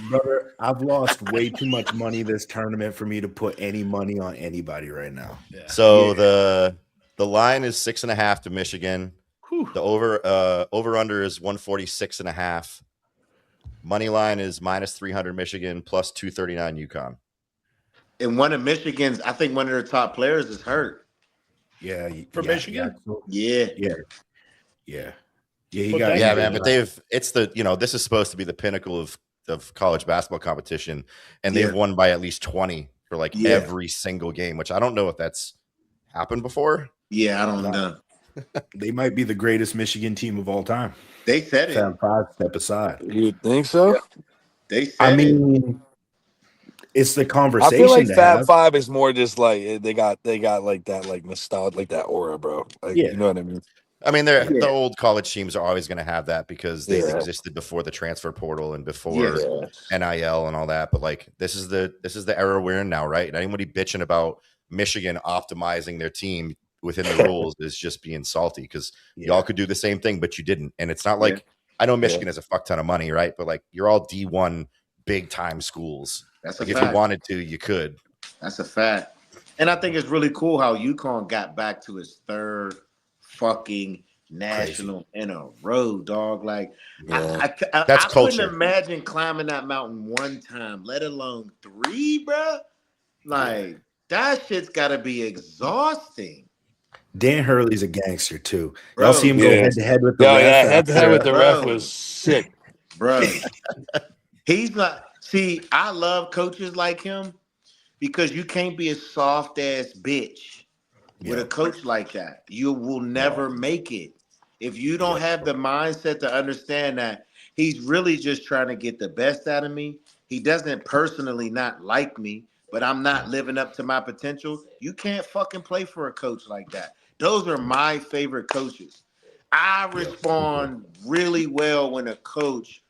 Brother, I've lost way too much money this tournament for me to put any money on anybody right now. Yeah. So the line is 6.5 to Michigan. Whew. The over under is 146.5. Money line is minus 300 Michigan plus 239 UConn. And one of Michigan's, I think one of their top players is hurt. Yeah, for Michigan. Yeah. Man. But it's this is supposed to be the pinnacle of college basketball competition, and they've won by at least 20 for every single game, which I don't know if that's happened before. Yeah, I don't know. They might be the greatest Michigan team of all time. They said it. Fab Five, step aside. You think so? Yeah. They said it. It's the conversation. I feel like Fab Five is more just like they got like that like nostalgia, like that aura, bro. Like, you know what I mean? I mean, the old college teams are always going to have that because they've existed before the transfer portal and before NIL and all that. But like, this is the era we're in now, right? And anybody bitching about Michigan optimizing their team within the rules is just being salty because y'all could do the same thing, but you didn't. And it's not like I know Michigan has a fuck ton of money, right? But like, you're all D1 big time schools. That's like a if fact. You wanted to, you could. That's a fact. And I think it's really cool how UConn got back to its third fucking national in a row, dog. Like I couldn't imagine climbing that mountain one time, let alone 3, bro. Like that shit's gotta be exhausting. Dan Hurley's a gangster too. Y'all see him go head to head with the ref. Yeah, head to head with the ref was sick, bro. He's not. See, I love coaches like him because you can't be a soft ass bitch with a coach like that. You will never make it if you don't have the mindset to understand that he's really just trying to get the best out of me. He doesn't personally not like me, but I'm not living up to my potential. You can't fucking play for a coach like that. Those are my favorite coaches. I respond really well when a coach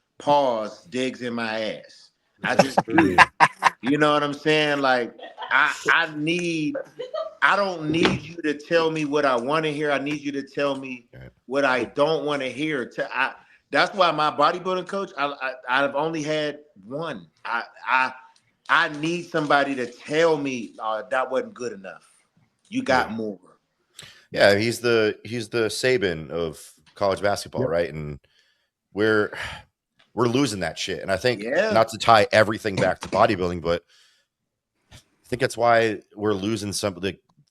digs in my ass. I just do. You know what I'm saying? Like I don't need you to tell me what I want to hear. I need you to tell me what I don't want to hear. That's why my bodybuilding coach, I've only had one. I need somebody to tell me that wasn't good enough. You got more. Yeah, he's the Saban of college basketball, right? And we're losing that shit. And I think not to tie everything back to bodybuilding, but I think that's why we're losing some of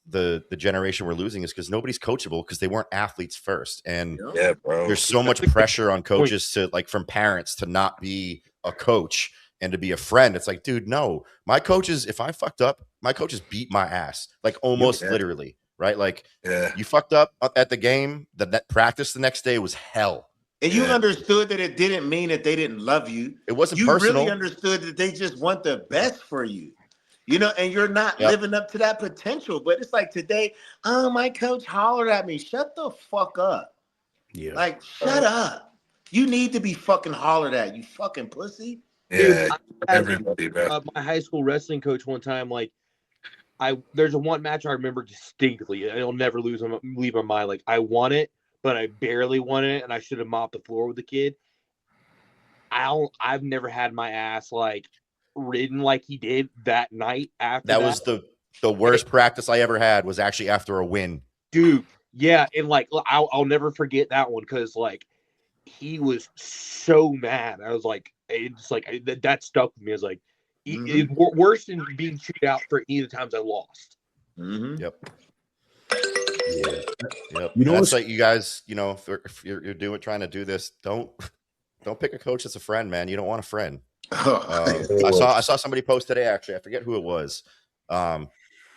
the generation we're losing is because nobody's coachable because they weren't athletes first. And Yeah, bro. there's so much pressure on coaches to like from parents to not be a coach and to be a friend. It's like, dude, no, my coaches, if I fucked up, my coaches beat my ass, like almost literally, right? Like you fucked up at the game, that practice the next day was hell. And you understood that it didn't mean that they didn't love you. It wasn't you personal. You really understood that they just want the best for you. You know, and you're not living up to that potential. But it's like today, oh, my coach hollered at me. Shut the fuck up. Yeah. Like, shut up. You need to be fucking hollered at, you fucking pussy. Yeah, Dude, everybody, bro. My high school wrestling coach one time, like, there's a one match I remember distinctly. It'll never leave my mind. Like, I won it, but I barely won it, and I should have mopped the floor with the kid. I've never had my ass like ridden like he did that night after that. Was the worst practice I ever had was actually after a win. Dude, yeah, and like I'll never forget that one because like he was so mad. I was like, it's like that stuck with me. I was like, it's worse than being chewed out for any of the times I lost. Mm-hmm. Yep. You know, it's like you guys, you know, if you're trying to do this, don't pick a coach that's a friend, man. You don't want a friend. I saw somebody post today, actually. I forget who it was. And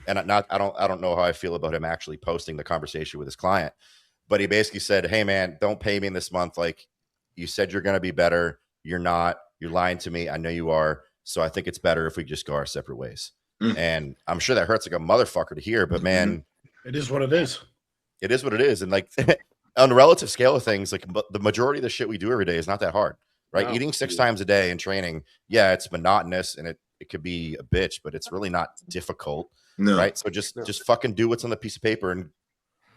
I don't know how I feel about him actually posting the conversation with his client, but he basically said, "Hey man, don't pay me this month. Like you said, you're going to be better. You're not, you're lying to me. I know you are. So I think it's better if we just go our separate ways." And I'm sure that hurts like a motherfucker to hear, but man, it is what it is. It is what it is. And like on the relative scale of things, like the majority of the shit we do every day is not that hard. Right. No. Eating 6 times a day and training. Yeah. It's monotonous and it could be a bitch, but it's really not difficult. No. Right. So just fucking do what's on the piece of paper and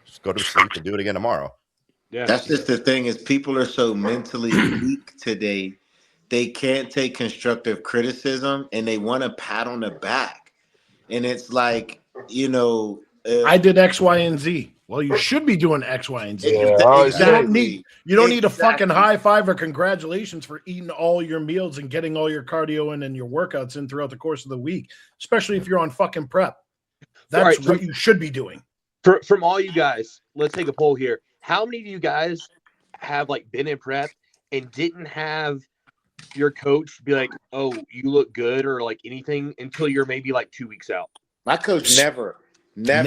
just go to sleep and do it again tomorrow. Yeah. That's just the thing is people are so mentally weak today. They can't take constructive criticism and they want a pat on the back. And it's like, you know, I did X, Y, and Z. Well, you should be doing X, Y, and Z. Yeah, exactly. You don't need a fucking high five or congratulations for eating all your meals and getting all your cardio in and your workouts in throughout the course of the week, especially if you're on fucking prep. That's what you should be doing. From all you guys, let's take a poll here. How many of you guys have like been in prep and didn't have your coach be like, "Oh, you look good," or like anything until you're maybe like 2 weeks out? My coach never. Yeah, I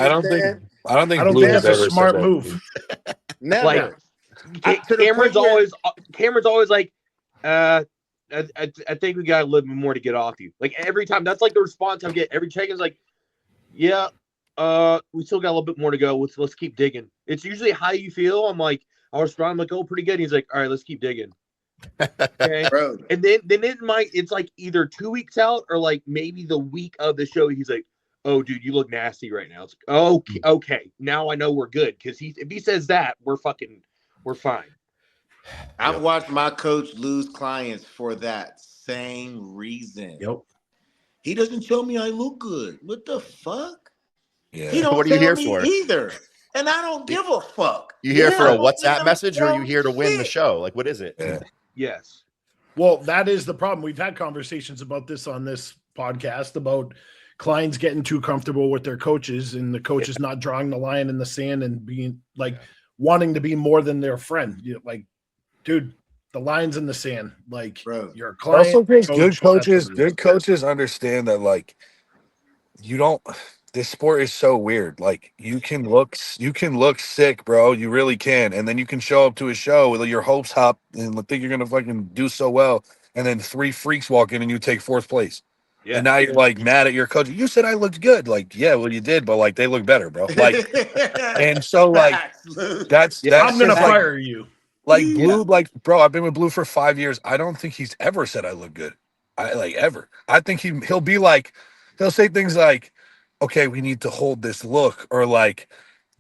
don't think that's a smart move. Never. Like, Cameron's always like, I think we got a little bit more to get off you. Like every time, that's like the response I get. Every check is like, yeah, we still got a little bit more to go. Let's keep digging. It's usually how you feel. I'm like, I'll respond. I'm like, oh, pretty good. He's like, all right, let's keep digging. Okay. And then it's like either 2 weeks out or like maybe the week of the show. He's like, oh, dude, you look nasty right now. It's like, okay. Now I know we're good because if he says that, we're fine. I've watched my coach lose clients for that same reason. Yep. He doesn't tell me I look good. What the fuck? Yeah. He don't what are you here me for? Either. And I don't give a fuck. You here for a WhatsApp message or are you here to win the show? Like, what is it? Yeah. Yes. Well, that is the problem. We've had conversations about this on this podcast about clients getting too comfortable with their coaches and the coaches not drawing the line in the sand and being like wanting to be more than their friend. You know, like, dude, the line's in the sand. Like, you're a client. Also, good coaches understand that, like, you don't. This sport is so weird. Like, you can look sick, bro. You really can, and then you can show up to a show with your hopes up and think you're gonna fucking do so well, and then 3 freaks walk in and you take 4th place. Yeah. And now you're like mad at your coach. You said I looked good. Like, yeah, well, you did, but like they look better, bro. Like, and so like that's I'm gonna fire you. Like Blue, like, bro, I've been with Blue for 5 years. I don't think he's ever said I look good. Ever. I think he'll be like, he'll say things like, okay, we need to hold this look, or like,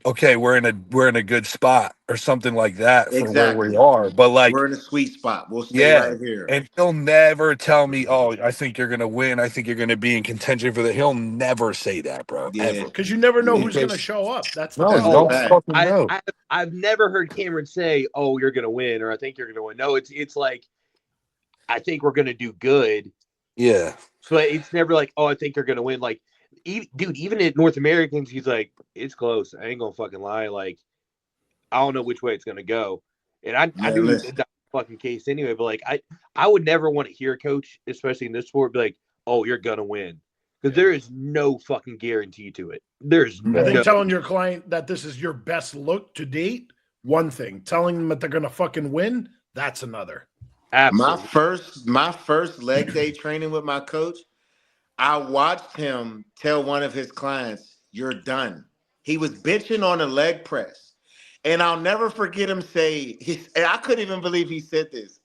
okay, we're in a good spot, or something like that for where we are. But like, we're in a sweet spot. We'll stay right here. And he'll never tell me, oh, I think you're gonna win. I think you're gonna be in contention for that. He'll never say that, bro. Yeah, because you never know who's gonna show up. That's the I've never heard Cameron say, "Oh, you're gonna win," or "I think you're gonna win." No, it's like, I think we're gonna do good. Yeah, but it's never like, "Oh, I think you're gonna win." Like, dude, even at North Americans, he's like, it's close. I ain't gonna fucking lie. Like, I don't know which way it's gonna go. And I knew listen. that's not the fucking case anyway. But like, I would never want to hear a coach, especially in this sport, be like, "Oh, you're gonna win," because there is no fucking guarantee to it. There's I think no. telling your client that this is your best look to date, one thing. Telling them that they're gonna fucking win, that's another. Absolutely. My first leg day training with my coach, I watched him tell one of his clients, "You're done." He was bitching on a leg press. And I'll never forget him say, and I couldn't even believe he said this.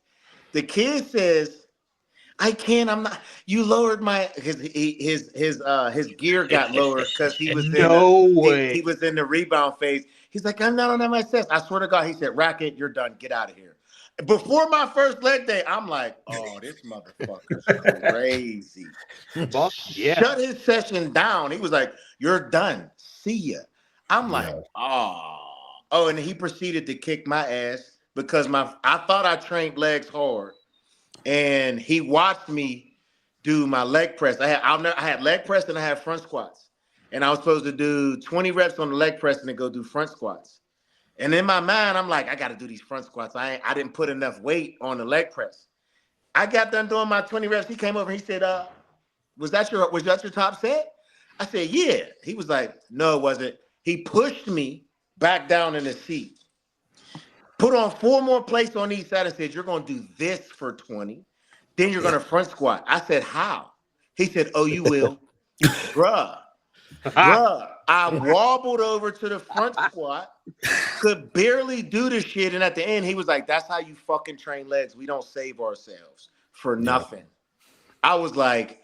The kid says, "I can't, I'm not, you lowered my," his gear got lowered because he was No way. he was in the rebound phase. He's like, "I'm not on MSS." I swear to God, he said, "Racket, you're done. Get out of here." Before my first leg day, I'm like, "Oh, this motherfucker's crazy." Fuck yeah. Shut his session down. He was like, "You're done. See ya." I'm like, oh, and he proceeded to kick my ass because I thought I trained legs hard, and he watched me do my leg press. I had leg press and I had front squats, and I was supposed to do 20 reps on the leg press and then go do front squats. And in my mind, I'm like, I got to do these front squats. I didn't put enough weight on the leg press. I got done doing my 20 reps. He came over. He said, was that your top set?" I said, "Yeah." He was like, "No, it wasn't." He pushed me back down in the seat, put on 4 more plates on each side and said, "You're going to do this for 20. Then you're going to front squat." I said, "How?" He said, "Oh, you will." Bruh. I wobbled over to the front squat, could barely do the shit. And at the end, he was like, "That's how you fucking train legs. We don't save ourselves for nothing." I was like,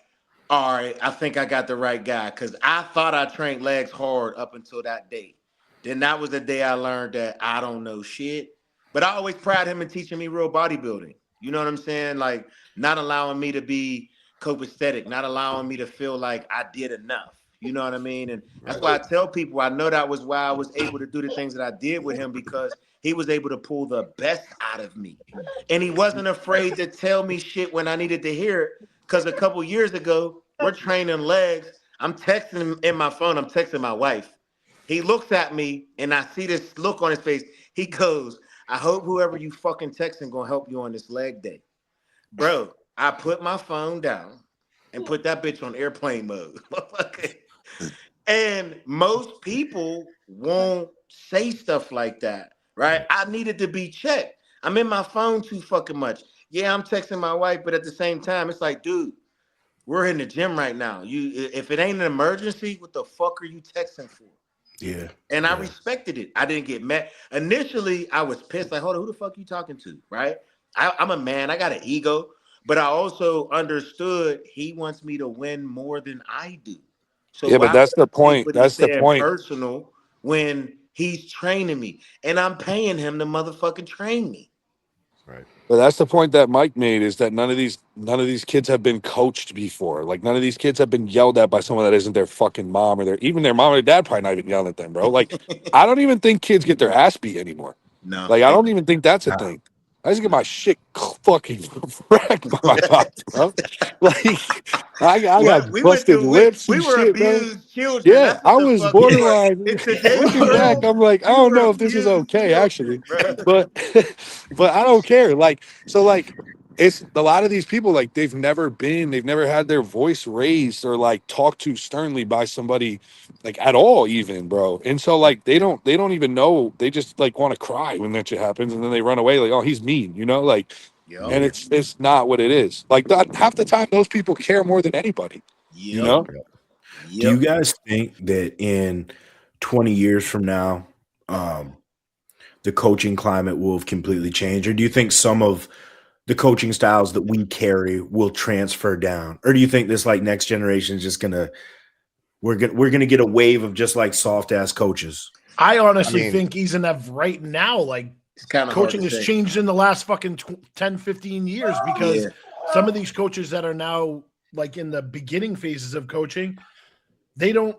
all right, I think I got the right guy, because I thought I trained legs hard up until that day. Then that was the day I learned that I don't know shit. But I always pride him in teaching me real bodybuilding. You know what I'm saying? Like, not allowing me to be copacetic, not allowing me to feel like I did enough. You know what I mean? And that's why I tell people, I know that was why I was able to do the things that I did with him, because he was able to pull the best out of me. And he wasn't afraid to tell me shit when I needed to hear it. Because a couple years ago, we're training legs. I'm texting him in my phone. I'm texting my wife. He looks at me and I see this look on his face. He goes, "I hope whoever you fucking texting gonna help you on this leg day." Bro, I put my phone down and put that bitch on airplane mode. And most people won't say stuff like that, right? I needed to be checked. I'm in my phone too fucking much. Yeah, I'm texting my wife, but at the same time, it's like, dude, we're in the gym right now. If it ain't an emergency, what the fuck are you texting for? Yeah. And I respected it. I didn't get mad. Initially, I was pissed. Like, hold on, who the fuck you talking to? Right? I'm a man. I got an ego. But I also understood he wants me to win more than I do. So Yeah, but why that's the would I take point. what he's That's the saying point. personal when he's training me? And I'm paying him to motherfucking train me. Right. But that's the point that Mike made, is that none of these kids have been coached before. Like, none of these kids have been yelled at by someone that isn't their fucking mom, or even their mom or dad probably not even yelling at them, bro. Like, I don't even think kids get their ass beat anymore. No. Like, I don't even think that's a thing. I just get my shit fucking wrecked by my pops, bro. Like, I got We went busted through lips we and were shit, bro. abused children. Yeah, That's I what the was fuck it was. borderline. In today's Looking back, world, I'm like, I we don't were know if this is abused okay, actually. children, bro. But but I don't care. Like, so like, it's a lot of these people, like, they've never had their voice raised or like talked to sternly by somebody, like, at all, even, bro. And so like they don't even know. They just like want to cry when that shit happens, and then they run away like, oh, he's mean, you know, like. Yep. And it's not what it is. Like, half the time, those people care more than anybody. Yep. You know. Do you guys think that in 20 years from now, the coaching climate will have completely changed? Or do you think some of the coaching styles that we carry will transfer down? Or do you think this like next generation is just we're gonna get a wave of just like soft ass coaches? I honestly think even right now, like, it's kind of coaching has changed in the last fucking 10, 15 years, because some of these coaches that are now like in the beginning phases of coaching, they don't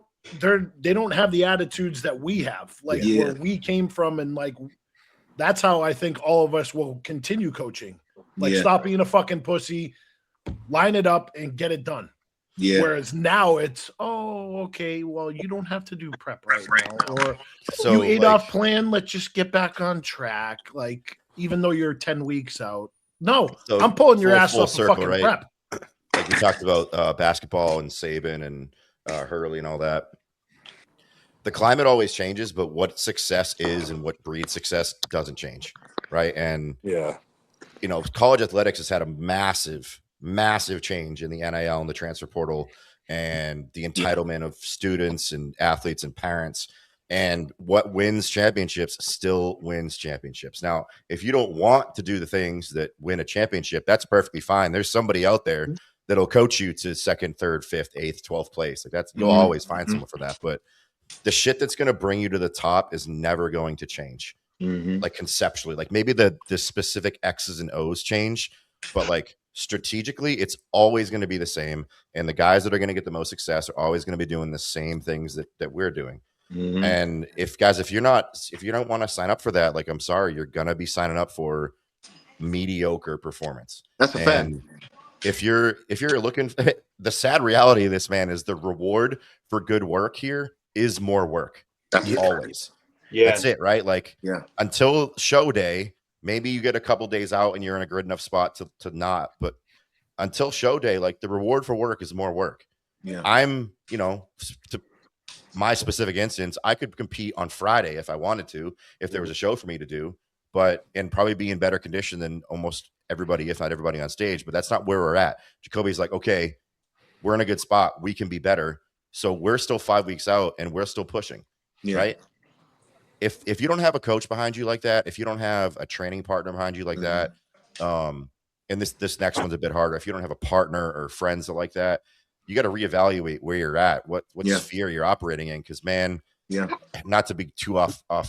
have the attitudes that we have, like where we came from. And like, that's how I think all of us will continue coaching. Like, stop being a fucking pussy, line it up and get it done. Yeah. Whereas now it's, oh, okay, well, you don't have to do prep right now, or So you ate like, off plan. Let's just get back on track. Like, even though you're 10 weeks out, no, so I'm pulling your ass full off a circle, fucking right? prep. Like we talked about basketball and Saban and Hurley and all that. The climate always changes, but what success is and what breeds success doesn't change, right? And Yeah. you know, college athletics has had a massive change in the NIL and the transfer portal and the entitlement of students and athletes and parents. And what wins championships still wins championships. Now, if you don't want to do the things that win a championship, that's perfectly fine. There's somebody out there that'll coach you to second, third, fifth, eighth, 12th place. Like that's, you'll always find someone for that. But the shit that's going to bring you to the top is never going to change. Like conceptually, like maybe the specific X's and O's change, but like strategically, it's always going to be the same. And the guys that are going to get the most success are always going to be doing the same things that we're doing. And if you don't want to sign up for that, like, I'm sorry, you're going to be signing up for mediocre performance. That's a fact. If you're looking, the sad reality of this, man, is the reward for good work here is more work. That's Always. Yeah. That's it, right? Like, until show day, maybe you get a couple days out and you're in a good enough spot to not. But until show day, like, the reward for work is more work. Yeah. I'm, you know, to my specific instance, I could compete on Friday if I wanted to, if there was a show for me to do, and probably be in better condition than almost everybody, if not everybody on stage. But that's not where we're at. Jacoby's like, okay, we're in a good spot. We can be better. So we're still 5 weeks out and we're still pushing, right? If you don't have a coach behind you like that, if you don't have a training partner behind you like that, and this next one's a bit harder. If you don't have a partner or friends that like that, you got to reevaluate where you're at, what sphere you're operating in. Because, man, not to be too off on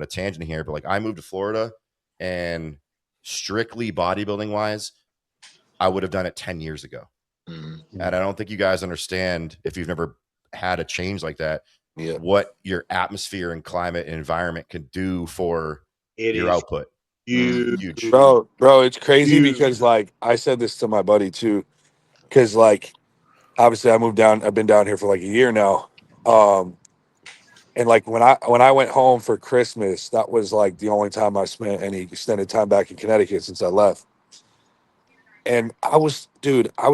a tangent here, but like, I moved to Florida, and strictly bodybuilding wise, I would have done it 10 years ago. And I don't think you guys understand, if you've never had a change like that, what your atmosphere and climate and environment can do for your output. Huge. Bro, it's crazy because, like, I said this to my buddy too, because, like, obviously I've been down here for like a year now. And like when I went home for Christmas, that was like the only time I spent any extended time back in Connecticut since I left. And I was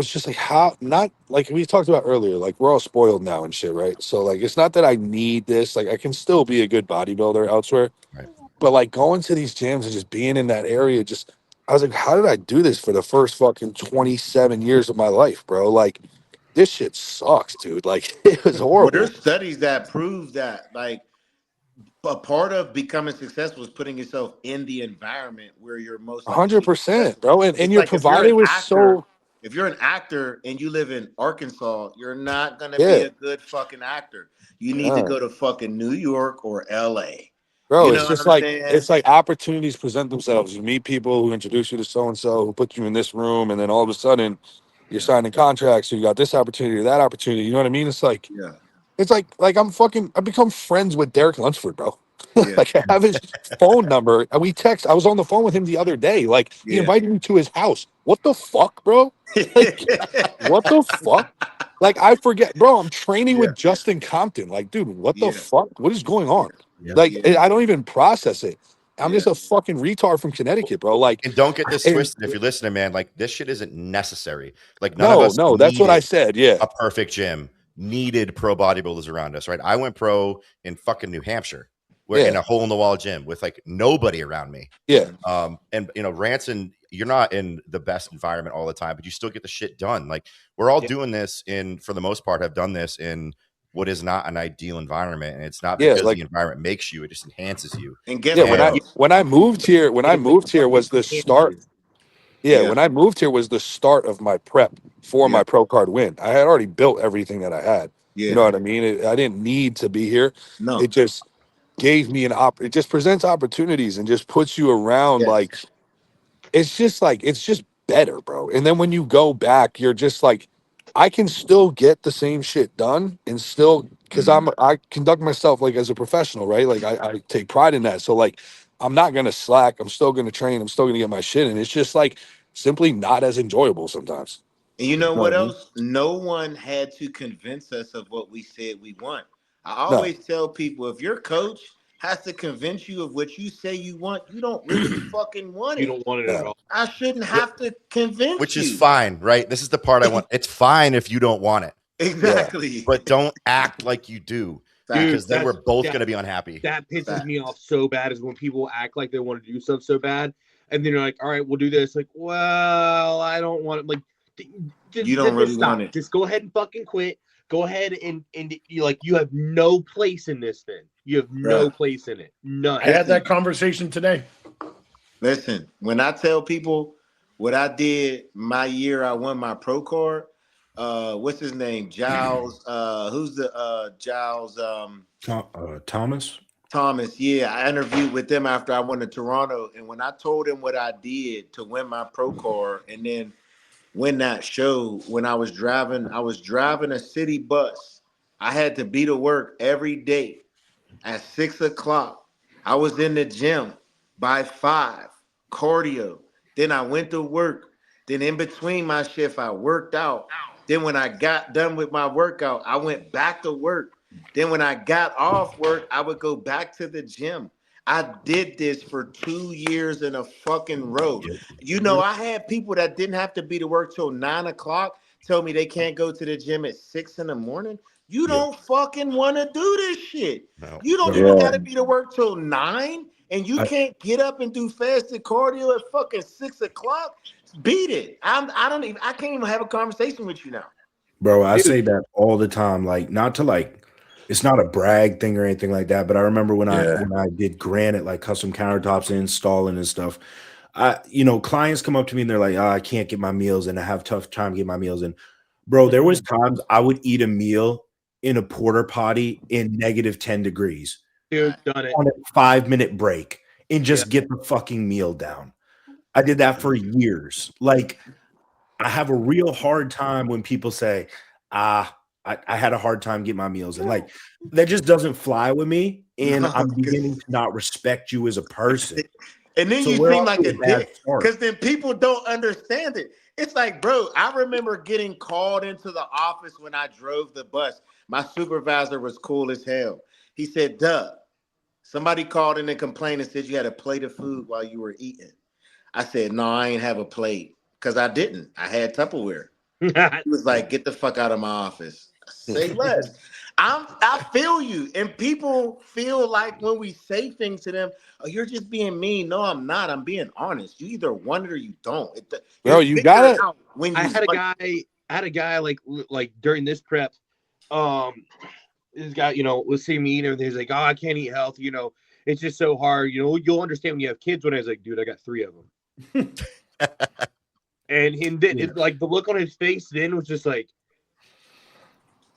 just like, how, not like we talked about earlier, like, we're all spoiled now and shit, right? So, like, it's not that I need this, like, I can still be a good bodybuilder elsewhere. Right. But like, going to these gyms and just being in that area, I was like, how did I do this for the first fucking 27 years of my life, bro? Like, this shit sucks, dude. Like, it was horrible. Well, there's studies that prove that, like, a part of becoming successful is putting yourself in the environment where you're most 100%, bro. And It's you're like, provided with if you're an actor and you live in Arkansas, you're not gonna be a good fucking actor. You need to go to fucking New York or LA. Bro, You know it's just what I'm like, saying? it's like opportunities present themselves. You meet people who introduce you to so-and-so, who put you in this room, and then all of a sudden you're signing contracts. So you got this opportunity or that opportunity. You know what I mean? It's like, it's like I become friends with Derek Lunsford, bro. Like, I have his phone number and we text. I was on the phone with him the other day. Like, he invited me to his house. What the fuck, bro? Like, what the fuck? Like, I forget, bro. I'm training with Justin Compton. Like, dude, what the fuck? What is going on? Like, I don't even process it. I'm just a fucking retard from Connecticut, bro. Like, and don't get this twisted if you're listening, man. Like, this shit isn't necessary. Like, none of us. No, that's what I said. Yeah, a perfect gym needed pro bodybuilders around us, right? I went pro in fucking New Hampshire. We're in a hole in the wall gym with like nobody around me. Yeah. And you know, Ranson, you're not in the best environment all the time, but you still get the shit done. Like, we're all doing this for the most part, have done this in what is not an ideal environment. And it's not because the environment makes you, it just enhances you. And get when I moved here was the start. When I moved here was the start of my prep for my pro card win. I had already built everything that I had. You know what I mean? I didn't need to be here. No. It just gave me it just presents opportunities and just puts you around. Like, it's just better, bro. And then when you go back, you're just like, I can still get the same shit done and still, because I conduct myself like as a professional, right? Like, I take pride in that. So, like, I'm not gonna slack. I'm still gonna train. I'm still gonna get my shit in. It's just like simply not as enjoyable sometimes. And you know what else? No one had to convince us of what we said we want. I always tell people, if your coach has to convince you of what you say you want, you don't really fucking want it. You don't want it at all. I shouldn't have to convince Which you. is fine, right? This is the part I want. It's fine if you don't want it. Exactly. But don't act like you do. Dude, because then we're both going to be unhappy. That pisses me off so bad is when people act like they want to do stuff so bad. And then you're like, all right, we'll do this. Like, well, I don't want it. Like, you don't really want it. Just go ahead and fucking quit. Go ahead and you have no place in this thing. You have no place in it. None. I had that conversation today. Listen, when I tell people what I did my year, I won my pro card. What's his name? Giles. Who's the Giles? Thomas. Thomas. Yeah, I interviewed with them after I went to Toronto, and when I told him what I did to win my pro card, and then win that show, when I was driving a city bus. I had to be to work every day at 6 o'clock. I was in the gym by 5, cardio. Then I went to work. Then in between my shift, I worked out. Then when I got done with my workout, I went back to work. Then when I got off work, I would go back to the gym. I did this for 2 years in a fucking row. You know, I had people that didn't have to be to work till 9 o'clock tell me they can't go to the gym at 6 in the morning. You don't fucking want to do this shit. No. You don't even got to be to work till 9, and you can't get up and do fasted cardio at fucking 6 o'clock. Beat it. I can't even have a conversation with you now. Bro, I say that all the time. Like, not to like, it's not a brag thing or anything like that. But I remember when I did granite, like custom countertops and installing and stuff. Clients come up to me and they're like, I can't get my meals in. I have a tough time getting my meals in. Bro, there was times I would eat a meal in a porta potty in negative 10 degrees. Dude, done it. On a 5-minute break and just get the fucking meal down. I did that for years. Like, I have a real hard time when people say, I had a hard time getting my meals in. Like, that just doesn't fly with me. And I'm beginning to not respect you as a person. And then you seem like a dick because then people don't understand it. It's like, bro, I remember getting called into the office when I drove the bus. My supervisor was cool as hell. He said, Doug, somebody called in and complained and said you had a plate of food while you were eating. I said, no, I ain't have a plate because I didn't. I had Tupperware. He was like, get the fuck out of my office. Say less. I feel you. And people feel like when we say things to them, oh, you're just being mean. No, I'm not. I'm being honest. You either want it or you don't. Bro, you got it. I had a guy like during this prep, this guy, was seeing me eat everything. He's like, oh, I can't eat healthy. It's just so hard. You'll understand when you have kids. When I was like, dude, I got 3 of them. And then like the look on his face then was just like,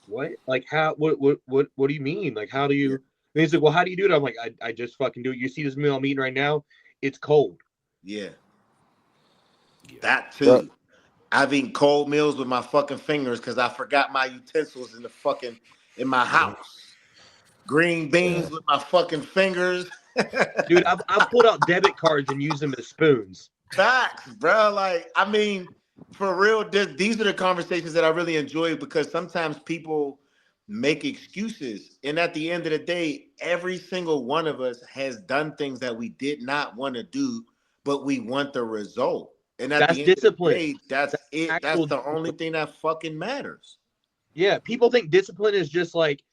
what? Like how? What do you mean? Like how do you? And he's like, well, how do you do it? I'm like, I just fucking do it. You see this meal I'm eating right now? It's cold. Yeah. That too. I've eaten cold meals with my fucking fingers because I forgot my utensils in my house. Green beans with my fucking fingers. Dude, I pulled out debit cards and used them as spoons. Facts, bro. Like, I mean, for real, these are the conversations that I really enjoy because sometimes people make excuses. And at the end of the day, every single one of us has done things that we did not want to do, but we want the result. And at the end discipline. Of the day, that's it. That's the only thing that fucking matters. Yeah, people think discipline is just like,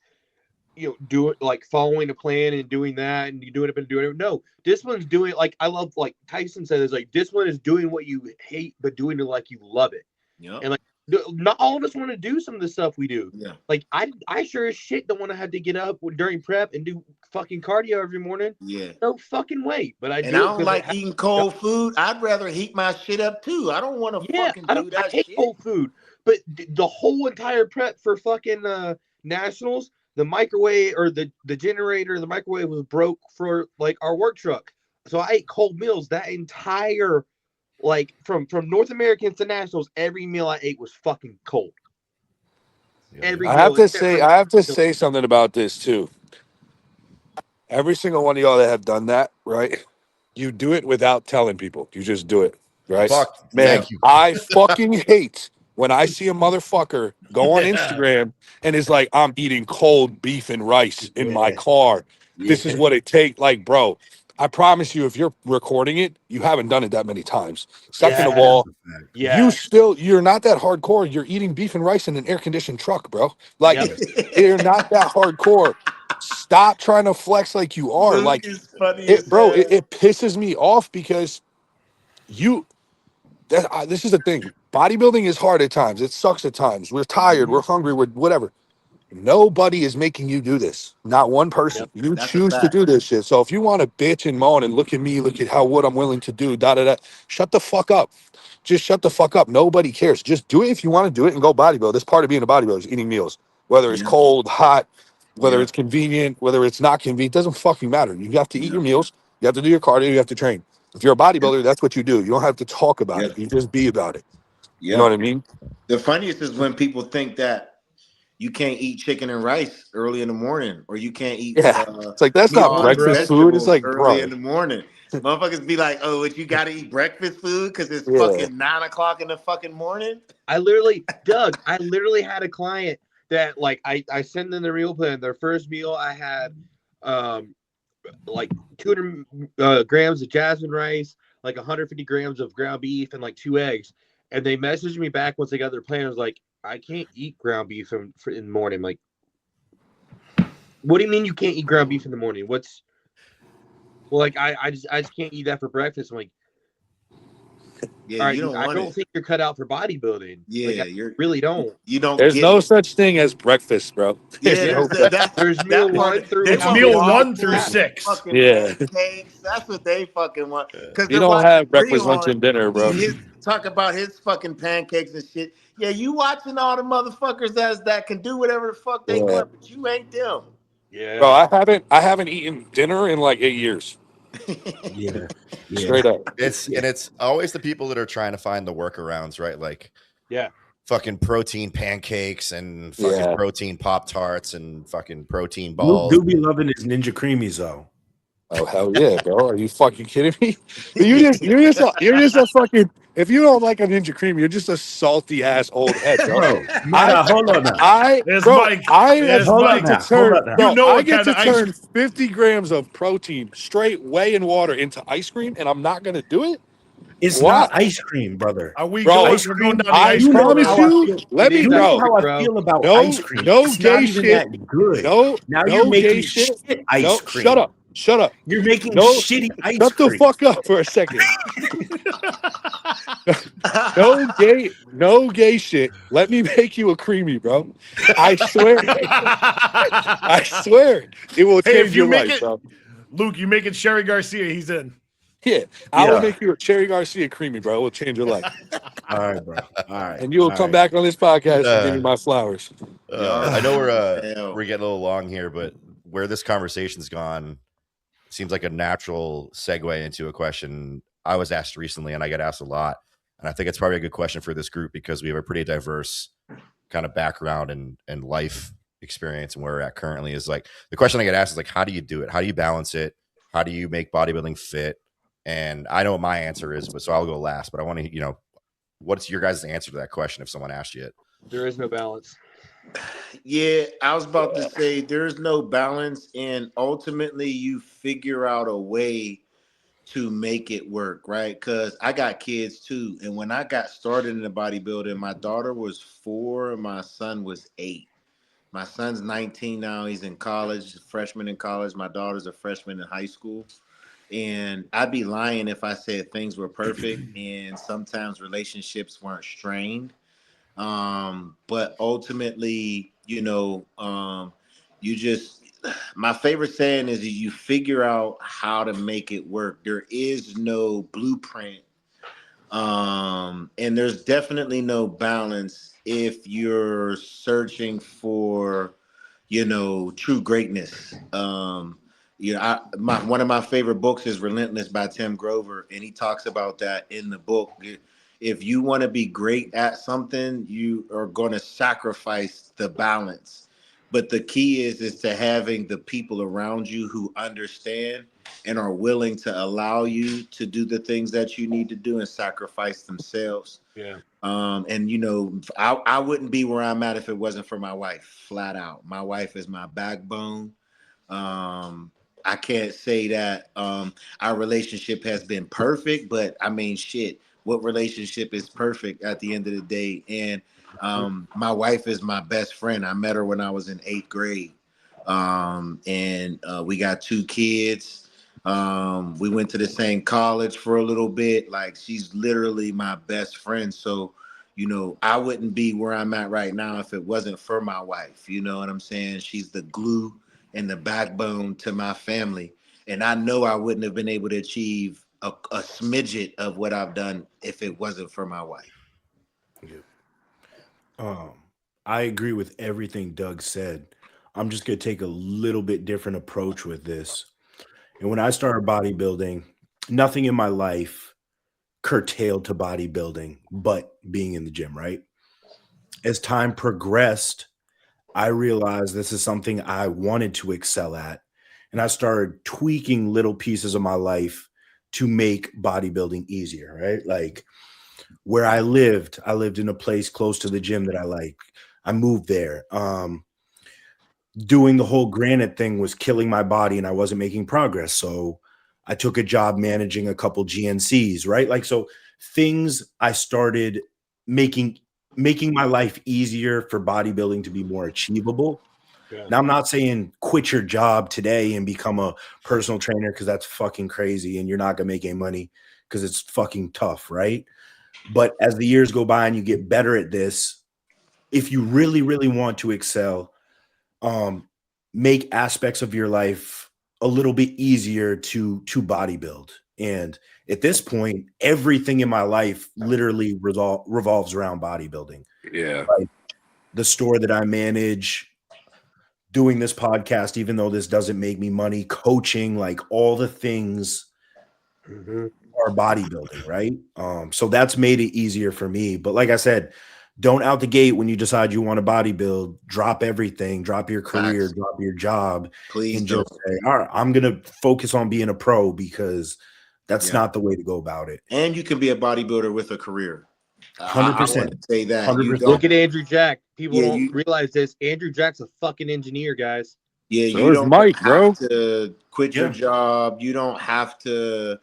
do it like following a plan and doing that and you doing it and doing it. No, discipline's doing it like I love, like Tyson said, is like discipline is doing what you hate, but doing it like you love it. Yeah. And like not all of us want to do some of the stuff we do. Yeah. Like I sure as shit don't want to have to get up during prep and do fucking cardio every morning. Yeah. No fucking way. But I don't like eating cold food. I'd rather heat my shit up too. I don't want to fucking do that shit. I hate cold food. But the whole entire prep for fucking nationals, the microwave or the generator, the microwave was broke for like our work truck. So I ate cold meals that entire, like from North Americans to nationals, every meal I ate was fucking cold. I have to say something about this too. Every single one of y'all that have done that, right? You do it without telling people. You just do it, right? Fuck, man, thank you. I fucking hate When I see a motherfucker go on Instagram and is like, I'm eating cold beef and rice in my car. This is what it takes. Like, bro, I promise you, if you're recording it, you haven't done it that many times. Second of all, you're not that hardcore. You're eating beef and rice in an air-conditioned truck, bro. Like, you're not that hardcore. Stop trying to flex like you are. Luke Like, is funny it, as bro, hell. it pisses me off because this is the thing. Bodybuilding is hard at times. It sucks at times. We're tired. We're hungry. We're whatever. Nobody is making you do this. Not one person. You That's a choose to fact. do this shit. So if you want to bitch and moan and look at me, look at what I'm willing to do, da da da, shut the fuck up. Just shut the fuck up. Nobody cares. Just do it if you want to do it and go bodybuild. That's part of being a bodybuilder is eating meals. Whether it's cold, hot, whether it's convenient, whether it's not convenient, doesn't fucking matter. You have to eat your meals. You have to do your cardio. You have to train. If you're a bodybuilder, that's what you do. You don't have to talk about it. You just be about it. You know what I mean? The funniest is when people think that you can't eat chicken and rice early in the morning, or you can't eat It's like that's not meatballs and breakfast food. It's vegetables like, early bro. in the morning. Motherfuckers be like, "Oh, but you got to eat breakfast food because it's Yeah. fucking 9 o'clock in the fucking morning." I literally had a client that like I sent them the meal plan. Their first meal I had like 200 grams of jasmine rice, like 150 grams of ground beef, and like 2 eggs. And they messaged me back once they got their plan. I was like, I can't eat ground beef in the morning. I'm like, what do you mean you can't eat ground beef in the morning? Well, like I just can't eat that for breakfast. I'm like, Yeah, all right, you don't I want don't it. think you're cut out for bodybuilding. Yeah, like, I really don't. You don't. There's get no it. such thing as breakfast, bro. There's Yeah, no there's meal one through they it's want meal waffles, 1 through 6. fucking Yeah. pancakes. That's what they fucking want. Because You they're don't watching have breakfast, lunch, Breon and dinner, bro. eat talk about his fucking pancakes and shit. Yeah, you watching all the motherfuckers that can do whatever the fuck they Yeah. want, but you ain't them. Yeah. Bro, I haven't eaten dinner in like 8 years. Yeah. Straight up. It's always the people that are trying to find the workarounds, right? Like, fucking protein pancakes and fucking protein Pop-Tarts and fucking protein balls. Luke do be loving his Ninja Creamies though. Oh hell yeah, bro! Are you fucking kidding me? You're just a fucking. If you don't like a Ninja Cream, you're just a salty ass old head, bro. Hold on now. I get to turn 50 grams of protein straight whey and water into ice cream, and I'm not gonna do it. It's not ice cream, brother. Are we Bro, going? We're going down the ice you cream know promise how route. I you. feel. Let me, You know bro. how I feel about No, ice cream. no It's gay not even shit. that good. No, now no you're making gay shit. shit ice No, cream. shut up. You're making No, shitty ice shut cream. the fuck up for a second. No gay shit. Let me make you a creamy, bro. I swear. I swear it will Hey, change if you your make life, it, bro. Luke, you make it Sherry Garcia, he's in. Yeah, I will make you a Cherry Garcia creamy, bro. It will change your life. All right, bro. All right. And you will come back on this podcast and give me my flowers. I know we're getting a little long here, but where this conversation's gone seems like a natural segue into a question I was asked recently, and I get asked a lot. And I think it's probably a good question for this group because we have a pretty diverse kind of background and life experience, and where we're at currently is like the question I get asked is like, how do you do it? How do you balance it? How do you make bodybuilding fit? And I know what my answer is, but so I'll go last. But I want to, what's your guys' answer to that question if someone asked you it? There is no balance. Yeah, I was about to say there's no balance, and ultimately you figure out a way to make it work, right? Because I got kids too, and when I got started in the bodybuilding, my daughter was 4 and my son was 8. My son's 19 now; he's in college, freshman in college. My daughter's a freshman in high school. And I'd be lying if I said things were perfect, and sometimes relationships weren't strained. But ultimately, you just, my favorite saying is you figure out how to make it work. There is no blueprint. And there's definitely no balance if you're searching for, true greatness. One of my favorite books is Relentless by Tim Grover, and he talks about that in the book. If you want to be great at something, you are going to sacrifice the balance. But the key is to having the people around you who understand and are willing to allow you to do the things that you need to do and sacrifice themselves. Yeah. And you know, I wouldn't be where I'm at if it wasn't for my wife, flat out. My wife is my backbone. I can't say that our relationship has been perfect, but I mean, shit, what relationship is perfect at the end of the day? And my wife is my best friend. I met her when I was in 8th grade. And we got 2 kids. We went to the same college for a little bit. Like, she's literally my best friend. So, you know, I wouldn't be where I'm at right now if it wasn't for my wife. You know what I'm saying? She's the glue and the backbone to my family. And I know I wouldn't have been able to achieve a smidget of what I've done if it wasn't for my wife. I agree with everything Doug said. I'm just going to take a little bit different approach with this. And when I started bodybuilding, nothing in my life curtailed to bodybuilding but being in the gym, right? As time progressed, I realized this is something I wanted to excel at. And I started tweaking little pieces of my life to make bodybuilding easier, right? Like where I lived in a place close to the gym that I like. I moved there. Doing the whole granite thing was killing my body and I wasn't making progress. So I took a job managing a couple GNCs, right? Like, so things I started making my life easier for bodybuilding to be more achievable. Yeah. Now, I'm not saying quit your job today and become a personal trainer because that's fucking crazy and you're not going to make any money because it's fucking tough, right? But as the years go by and you get better at this, if you really, really want to excel, make aspects of your life a little bit easier to bodybuild. And at this point, everything in my life literally revolves around bodybuilding. Yeah. Like the store that I manage, doing this podcast, even though this doesn't make me money, coaching, like all the things are bodybuilding, right? So that's made it easier for me. But like I said, don't out the gate when you decide you want to bodybuild, drop everything, drop your career, Facts. drop your job, Please and don't. just say, all right, I'm going to focus on being a pro because that's not the way to go about it. And you can be a bodybuilder with a career. 100%. I want to say that. 100%. Look at Andrew Jack. People Yeah, don't realize this. Andrew Jack's a fucking engineer, guys. Yeah, So you is don't Mike, have bro. to quit your Yeah. job. You don't have to,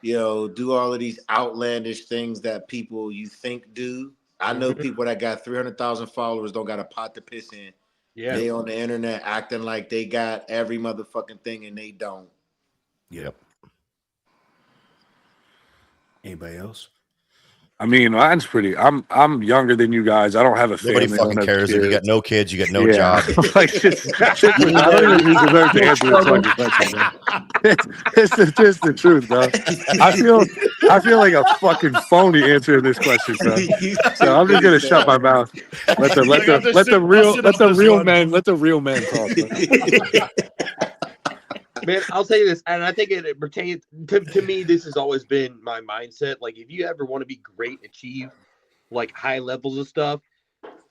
you know, do all of these outlandish things that people you think do. I know people that got 300,000 followers don't got a pot to piss in. Yeah. They on the internet acting like they got every motherfucking thing and they don't. Yep. Anybody else? I mean, mine's pretty. I'm younger than you guys. I don't have a family. Nobody I don't fucking have cares. If you kids. got no kids, you got no Yeah. job. Like shit, I don't even deserve to answer this fucking question, bro. It's the truth, bro. I feel like a fucking phony answering this question, bro. So I'm just gonna shut my mouth. Let the real men talk. Bro. Man, I'll tell you this, and I think it pertains to me. This has always been my mindset. Like, if you ever want to be great, achieve like high levels of stuff,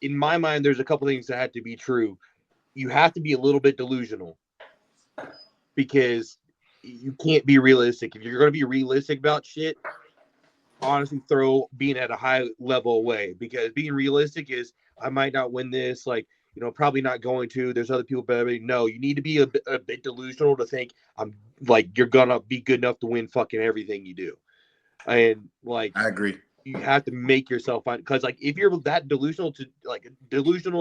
in my mind, there's a couple things that have to be true. You have to be a little bit delusional because you can't be realistic. If you're going to be realistic about shit, honestly, throw being at a high level away, because being realistic is, I might not win this, like, you know, probably not going to. There's other people better. No, you need to be a bit delusional to think I'm like you're gonna be good enough to win fucking everything you do. And like, I agree. You have to make yourself find, because like if you're that delusional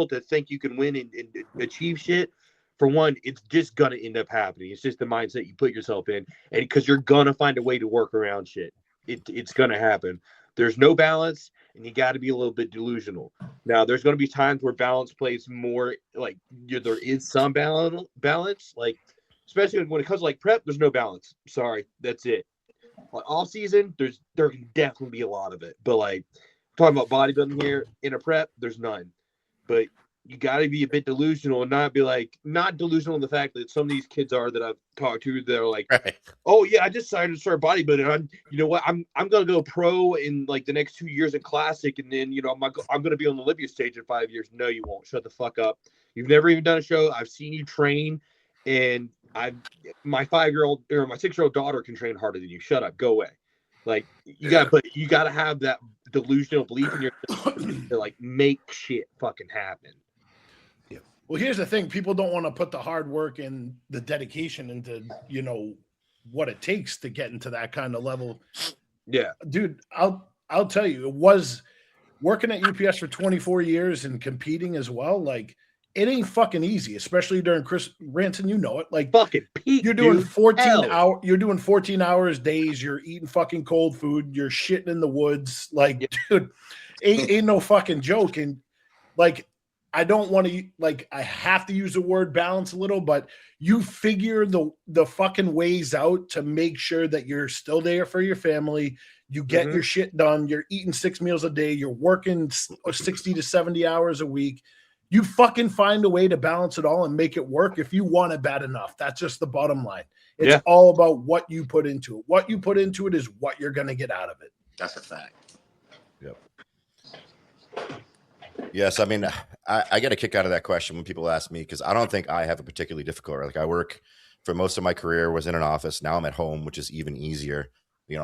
to think you can win and achieve shit, for one, it's just gonna end up happening. It's just the mindset you put yourself in, and because you're gonna find a way to work around shit. It's gonna happen. There's no balance, and you got to be a little bit delusional. Now, there's going to be times where balance plays more, like there is some balance, like especially when it comes to like prep, there's no balance. Sorry, that's it. Like off season, there can definitely be a lot of it, but like talking about bodybuilding here in a prep, there's none. But you got to be a bit delusional and not be like, not delusional in the fact that some of these kids are that I've talked to that are like, Right. oh yeah, I decided to start bodybuilding. You know what? I'm gonna go pro in like the next 2 years in classic, and then I'm gonna be on the Olympia stage in 5 years. No, you won't. Shut the fuck up. You've never even done a show. I've seen you train, and my 5-year-old or my 6-year-old daughter can train harder than you. Shut up. Go away. Like you got to have that delusional belief in yourself to like make shit fucking happen. Well, here's the thing: people don't want to put the hard work and the dedication into, what it takes to get into that kind of level. Yeah, dude, I'll tell you, it was working at UPS for 24 years and competing as well. Like, it ain't fucking easy, especially during Chris Ranson. You know it. Like, fucking peak, you're doing dude. 14 hours. You're doing 14 hours days. You're eating fucking cold food. You're shitting in the woods. Like, dude, ain't no fucking joke. And like, I don't want to, like, I have to use the word balance a little, but you figure the fucking ways out to make sure that you're still there for your family. You get your shit done. You're eating 6 meals a day. You're working 60 to 70 hours a week. You fucking find a way to balance it all and make it work if you want it bad enough. That's just the bottom line. It's all about what you put into it. What you put into it is what you're going to get out of it. That's a fact. Yep. Yes, I mean, I get a kick out of that question when people ask me, because I don't think I have a particularly difficult. Like, I work for most of my career was in an office. Now I'm at home, which is even easier.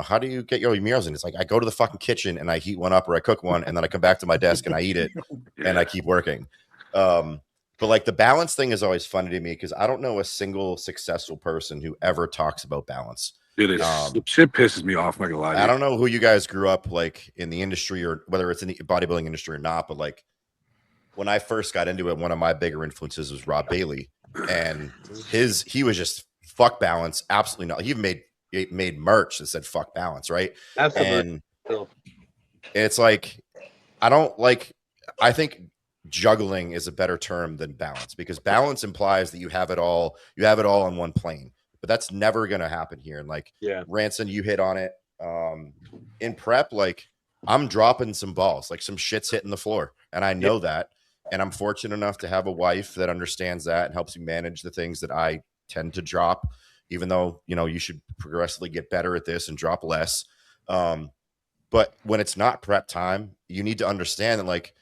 How do you get your meals in? It's like I go to the fucking kitchen and I heat one up or I cook one, and then I come back to my desk and I eat it and I keep working. But like the balance thing is always funny to me because I don't know a single successful person who ever talks about balance. Dude, shit pisses me off. I'm not gonna lie to you. I don't know who you guys grew up like in the industry or whether it's in the bodybuilding industry or not, but like when I first got into it, one of my bigger influences was Rob Bailey, and he was just fuck balance. Absolutely not. He made merch that said fuck balance. Right. Absolutely. And it's like, I think juggling is a better term than balance, because balance implies that you have it all on one plane, but that's never going to happen here. And like, Ranson, you hit on it. In prep, like I'm dropping some balls, like some shit's hitting the floor, and I know that. And I'm fortunate enough to have a wife that understands that and helps me manage the things that I tend to drop, even though, you should progressively get better at this and drop less. But when it's not prep time, you need to understand that like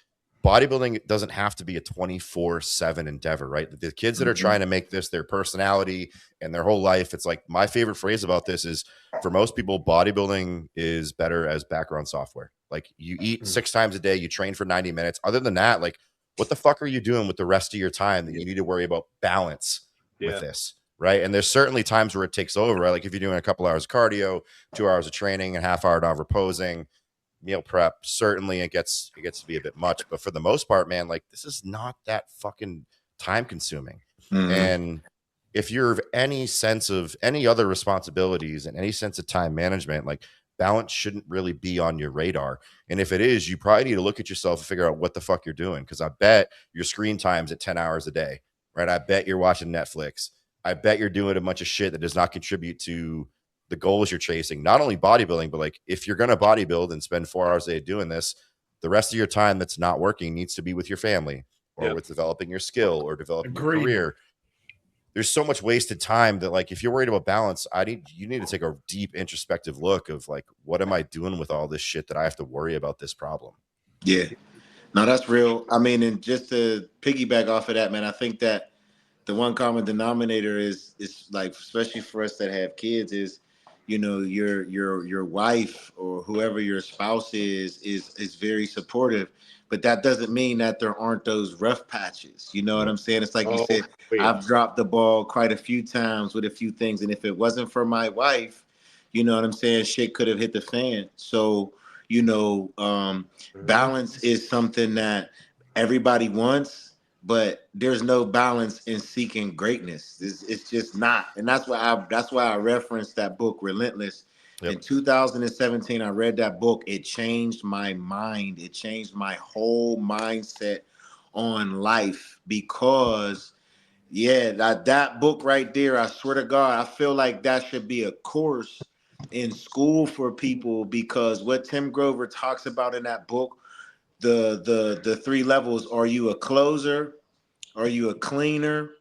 bodybuilding doesn't have to be a 24/7 endeavor, right? The kids that are trying to make this their personality and their whole life, it's like my favorite phrase about this is, for most people, bodybuilding is better as background software. Like you eat 6 times a day, you train for 90 minutes. Other than that, like what the fuck are you doing with the rest of your time that you need to worry about balance with this? Right. And there's certainly times where it takes over, right? Like if you're doing a couple hours of cardio, 2 hours of training, a half hour of reposing, meal prep, certainly it gets to be a bit much. But for the most part, man, like this is not that fucking time consuming. And if you're of any sense of any other responsibilities and any sense of time management, like balance shouldn't really be on your radar. And if it is, you probably need to look at yourself and figure out what the fuck you're doing. Because I bet your screen time's at 10 hours a day, right? I bet you're watching Netflix. I bet you're doing a bunch of shit that does not contribute to the goals you're chasing. Not only bodybuilding, but like if you're going to bodybuild and spend 4 hours a day doing this, the rest of your time that's not working needs to be with your family or with developing your skill or developing your career. There's so much wasted time that like, if you're worried about balance, you need to take a deep introspective look of like, what am I doing with all this shit that I have to worry about this problem? Yeah, no, that's real. I mean, and just to piggyback off of that, man, I think that the one common denominator is like, especially for us that have kids, is your wife or whoever your spouse is very supportive, but that doesn't mean that there aren't those rough patches. You know what I'm saying? It's like you said, I've dropped the ball quite a few times with a few things, and if it wasn't for my wife, you know what I'm saying, shit could have hit the fan. So balance is something that everybody wants, but there's no balance in seeking greatness. It's just not. And that's why I referenced that book, Relentless. In 2017, I read that book. It changed my mind. It changed my whole mindset on life, because that book right there, I swear to God, I feel like that should be a course in school for people, because what Tim Grover talks about in that book, the three levels. Are you a closer? Are you a cleaner?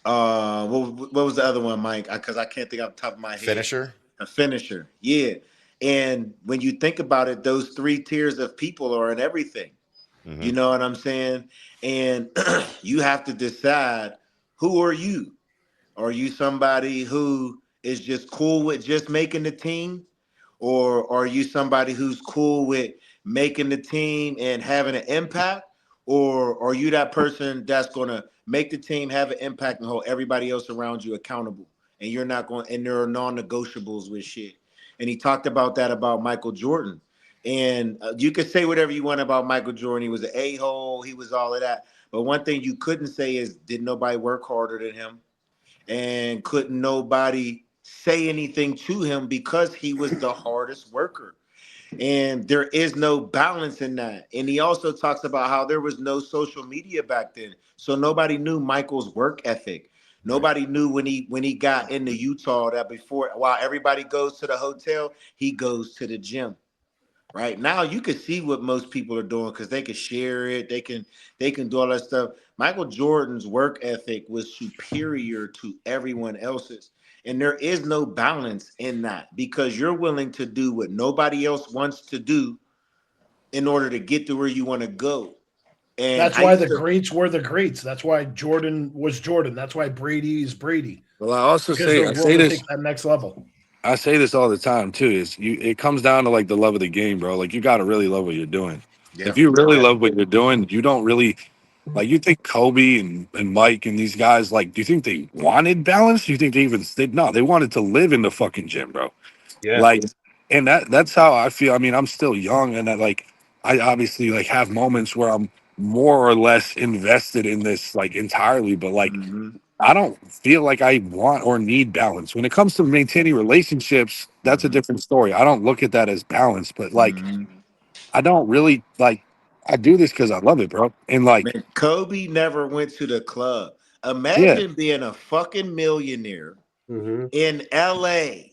What was the other one, Mike? Because I can't think off the top of my head. Finisher. A finisher, yeah. And when you think about it, those three tiers of people are in everything. Mm-hmm. You know what I'm saying? And you have to decide, who are you? Are you somebody who is just cool with just making the team? Or are you somebody who's cool with making the team and having an impact? Or are you that person that's going to make the team have an impact and hold everybody else around you accountable? And you're not going, and there are non-negotiables with shit. And he talked about that about Michael Jordan. And you could say whatever you want about Michael Jordan. He was an a-hole. He was all of that. But one thing you couldn't say is, did nobody work harder than him? And couldn't nobody say anything to him because he was the hardest worker. And there is no balance in that. And he also talks about how there was no social media back then. So nobody knew Michael's work ethic. Nobody knew when he got into Utah that before, while everybody goes to the hotel, he goes to the gym. Right now, you can see what most people are doing because they can share it. They can do all that stuff. Michael Jordan's work ethic was superior to everyone else's, and there is no balance in that because you're willing to do what nobody else wants to do in order to get to where you want to go. And that's why the greats were the greats. That's why Jordan was Jordan. That's why Brady is Brady. Well, I also say this. Take that next level. I say this all the time too. It comes down to like the love of the game, bro. Like you got to really love what you're doing. Yeah. If you really love what you're doing, you don't really like. You think Kobe and Mike and these guys, like, do you think they wanted balance? Do you think they wanted to live in the fucking gym, bro? Yeah. Like, and that's how I feel. I mean, I'm still young, and I obviously like have moments where I'm more or less invested in this like entirely, but like. Mm-hmm. I don't feel like I want or need balance. When it comes to maintaining relationships, that's a different story. I don't look at that as balance, but like, I don't really like, I do this because I love it, bro. And like, man, Kobe never went to the club. Imagine being a fucking millionaire in LA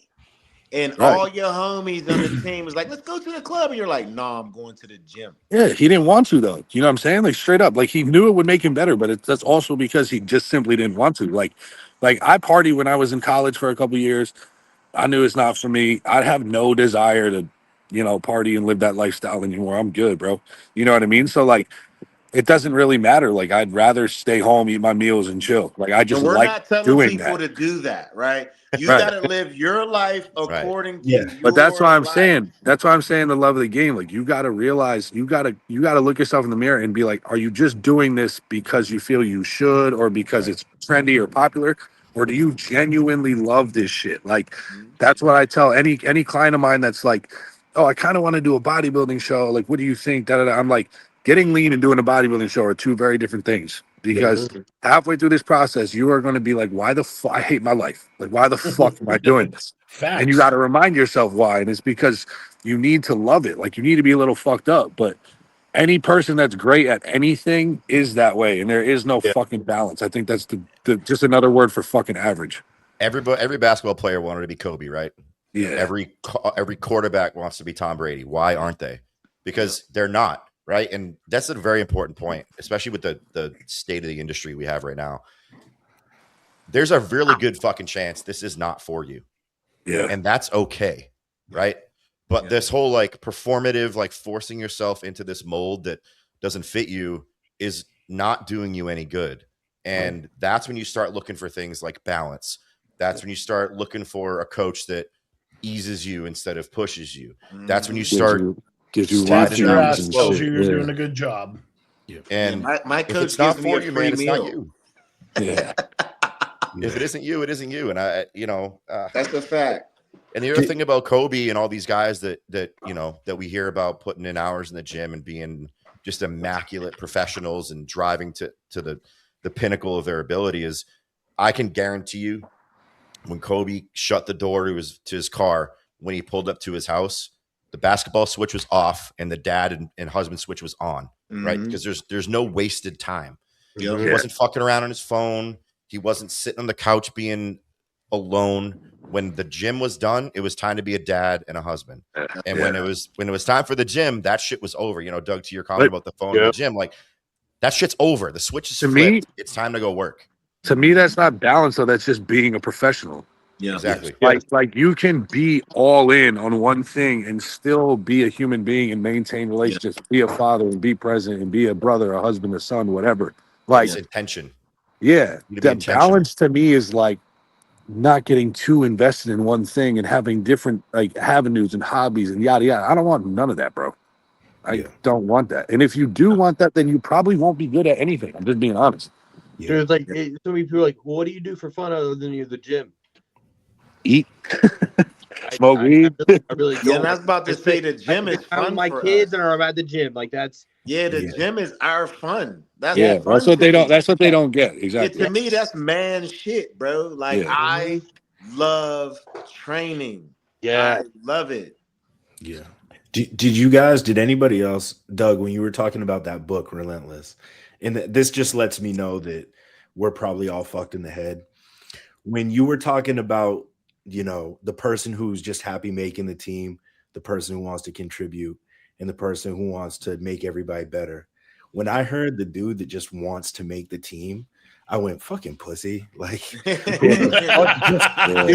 and all your homies on the team was like, let's go to the club. And you're like, nah, I'm going to the gym. Yeah, he didn't want to, though. You know what I'm saying? Like, straight up. Like, he knew it would make him better, but that's also because he just simply didn't want to. Like I partied when I was in college for a couple of years. I knew it's not for me. I'd have no desire to, party and live that lifestyle anymore. I'm good, bro. You know what I mean? So, like, it doesn't really matter. Like, I'd rather stay home, eat my meals, and chill. Like, I just like not telling doing people that. to do that, right? You got to live your life according to your But that's why I'm life. saying. That's why I'm saying the love of the game. Like, you got to realize, you got to look yourself in the mirror and be like, are you just doing this because you feel you should, or because it's trendy or popular, or do you genuinely love this shit? Like, that's what I tell any client of mine that's like, oh, I kind of want to do a bodybuilding show. Like, what do you think? Da-da-da. I'm like, getting lean and doing a bodybuilding show are two very different things. Because halfway through this process, you are going to be like, why the fuck? I hate my life. Like, why the fuck am I doing this? Facts. And you got to remind yourself why. And it's because you need to love it. Like, you need to be a little fucked up. But any person that's great at anything is that way. And there is no fucking balance. I think that's the just another word for fucking average. Every basketball player wanted to be Kobe, right? Yeah. Every quarterback wants to be Tom Brady. Why aren't they? Because they're not. Right. And that's a very important point, especially with the state of the industry we have right now. There's a really good fucking chance this is not for you. Yeah. And that's okay. Right. But this whole like performative, like forcing yourself into this mold that doesn't fit you is not doing you any good. And that's when you start looking for things like balance. That's when you start looking for a coach that eases you instead of pushes you. That's when you start gives you taps your ass, and tells shit. you you're doing a good job. And my coach if it's not gives me for a you, free man, it's meal. not you. Yeah. If it isn't you, it isn't you. And that's a fact. And the other thing about Kobe and all these guys that we hear about putting in hours in the gym and being just immaculate professionals and driving to the pinnacle of their ability is, I can guarantee you, when Kobe shut the door to his car, when he pulled up to his house, the basketball switch was off and the dad and husband switch was on, right? Because there's no wasted time. He wasn't fucking around on his phone. He wasn't sitting on the couch being alone, when the gym was done, it was time to be a dad and a husband. And when it was time for the gym, that shit was over. You know, Doug, to your comment about the phone in the gym, like that shit's over. The switch is flipped. It's time to go work. To me, that's not balance, though. That's just being a professional. Yeah, exactly. Like you can be all in on one thing and still be a human being and maintain relationships, be a father and be present and be a brother, a husband, a son, whatever. Like intention. Yeah, that balance to me is like not getting too invested in one thing and having different like avenues and hobbies and yada yada. I don't want none of that, bro. I don't want that. And if you do want that, then you probably won't be good at anything. I'm just being honest. There's like so many people are like, well, what do you do for fun other than you the gym? Eat, smoke weed. I really don't. Yeah, and I was about to say the gym is fun my for kids us. and I'm at the gym. Like that's the gym is our fun. That's that's what they don't. That's what they don't get. Exactly. To me, that's man shit, bro. Like I love training. I love it. Yeah. Did anybody else, Doug, when you were talking about that book, Relentless, and this just lets me know that we're probably all fucked in the head. When you were talking about, you know, the person who's just happy making the team, the person who wants to contribute, and the person who wants to make everybody better. When I heard the dude that just wants to make the team, I went, fucking pussy. Like, you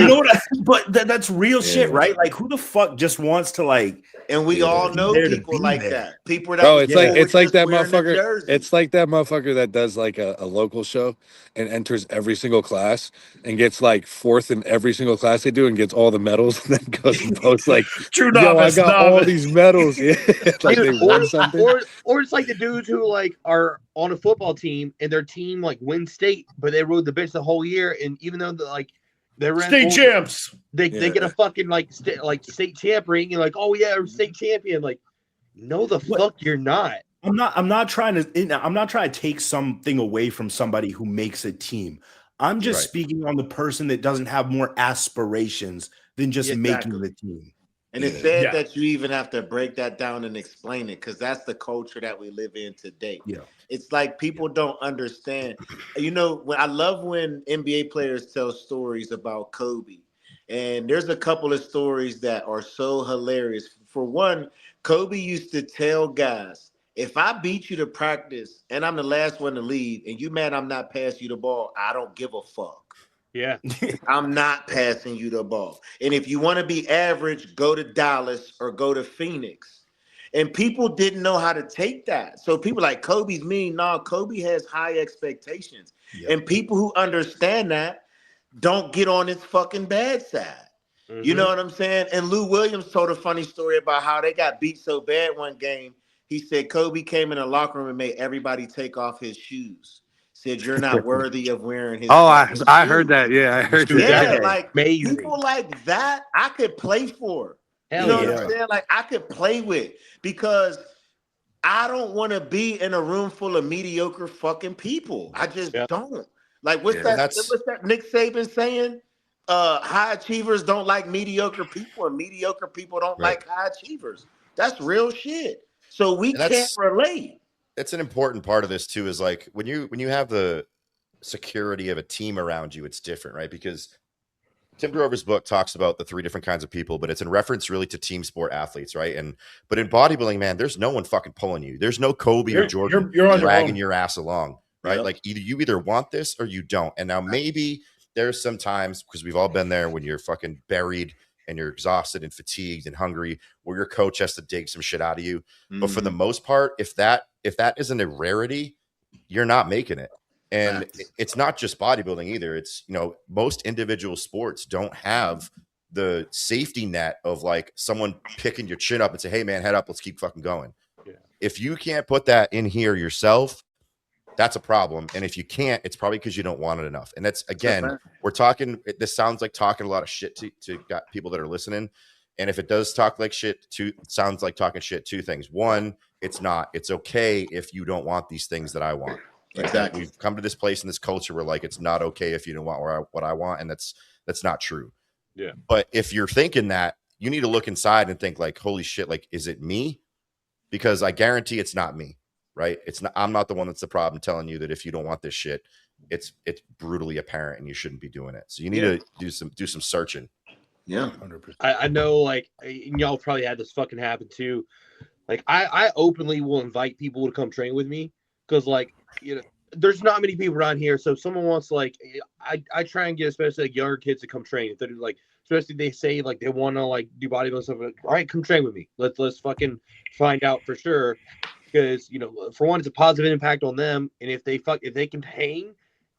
know what but that's real shit, right? Like, who the fuck just wants to like, and we all know people like that. People that bro, it's like that motherfucker. It's like that motherfucker that does like a local show and enters every single class and gets like fourth in every single class they do and gets all the medals and then goes and posts like, true novice, I got all these medals. Yeah, like they won something. Or it's like the dudes who like are on a football team and their team like wins state, but they rode the bench the whole year, and even though they ran state champs, they get a fucking like state champ ring, and like, oh yeah, state champion. Like, no, the fuck you're not. I'm not trying to take something away from somebody who makes a team. I'm just speaking on the person that doesn't have more aspirations than just making the team. And it's sad that you even have to break that down and explain it, because that's the culture that we live in today. Yeah. It's like people don't understand. You know, I love when NBA players tell stories about Kobe. And there's a couple of stories that are so hilarious. For one, Kobe used to tell guys, if I beat you to practice and I'm the last one to leave and you mad I'm not passing you the ball, I don't give a fuck. Yeah. I'm not passing you the ball. And if you want to be average, go to Dallas or go to Phoenix. And people didn't know how to take that. So people like, Kobe's mean. No, Kobe has high expectations. Yep. And people who understand that don't get on his fucking bad side. Mm-hmm. You know what I'm saying? And Lou Williams told a funny story about how they got beat so bad one game. He said Kobe came in the locker room and made everybody take off his shoes. Said you're not worthy of wearing his. I heard that. Yeah, I heard that. Yeah, like people like that, I could play for. You know what I'm saying? Like I could play with, because I don't want to be in a room full of mediocre fucking people. I just don't. Like what's that Nick Saban saying? High achievers don't like mediocre people, and mediocre people don't like high achievers. That's real shit. So we can't relate. It's an important part of this too, is like when you have the security of a team around you, it's different, right? Because Tim Grover's book talks about the 3 different kinds of people, but it's in reference really to team sport athletes, right? But in bodybuilding, man, there's no one fucking pulling you. There's no Kobe or Jordan dragging your ass along, right? Yep. Like you either want this or you don't. And now maybe there's some times, because we've all been there, when you're fucking buried and you're exhausted and fatigued and hungry, where your coach has to dig some shit out of you. Mm-hmm. But for the most part, if that isn't a rarity, you're not making it. And it's not just bodybuilding either. It's, you know, most individual sports don't have the safety net of like someone picking your chin up and say, hey man, head up, let's keep fucking going. Yeah. If you can't put that in here yourself, that's a problem. And if you can't, it's probably because you don't want it enough. And that's, again, we're talking, this sounds like talking a lot of shit to people that are listening. And if it does talk like shit, it sounds like talking shit, 2 things. One, it's not. It's okay if you don't want these things that I want. Right? Exactly. We've come to this place in this culture where like it's not okay if you don't want what I want, and that's not true. Yeah. But if you're thinking that, you need to look inside and think like, holy shit, like, is it me? Because I guarantee it's not me. Right? It's not. I'm not the one that's the problem telling you that if you don't want this shit, it's brutally apparent and you shouldn't be doing it. So you need to do some searching. Yeah. 100%. I know, like, y'all probably had this fucking happen too. Like, I openly will invite people to come train with me because, like, you know, there's not many people around here. So if someone wants, like, I try and get especially like younger kids to come train. If they're like, especially they say like they want to like do bodybuilding stuff. Like, all right, come train with me. Let's fucking find out for sure. Because, you know, for one, it's a positive impact on them, and if they can hang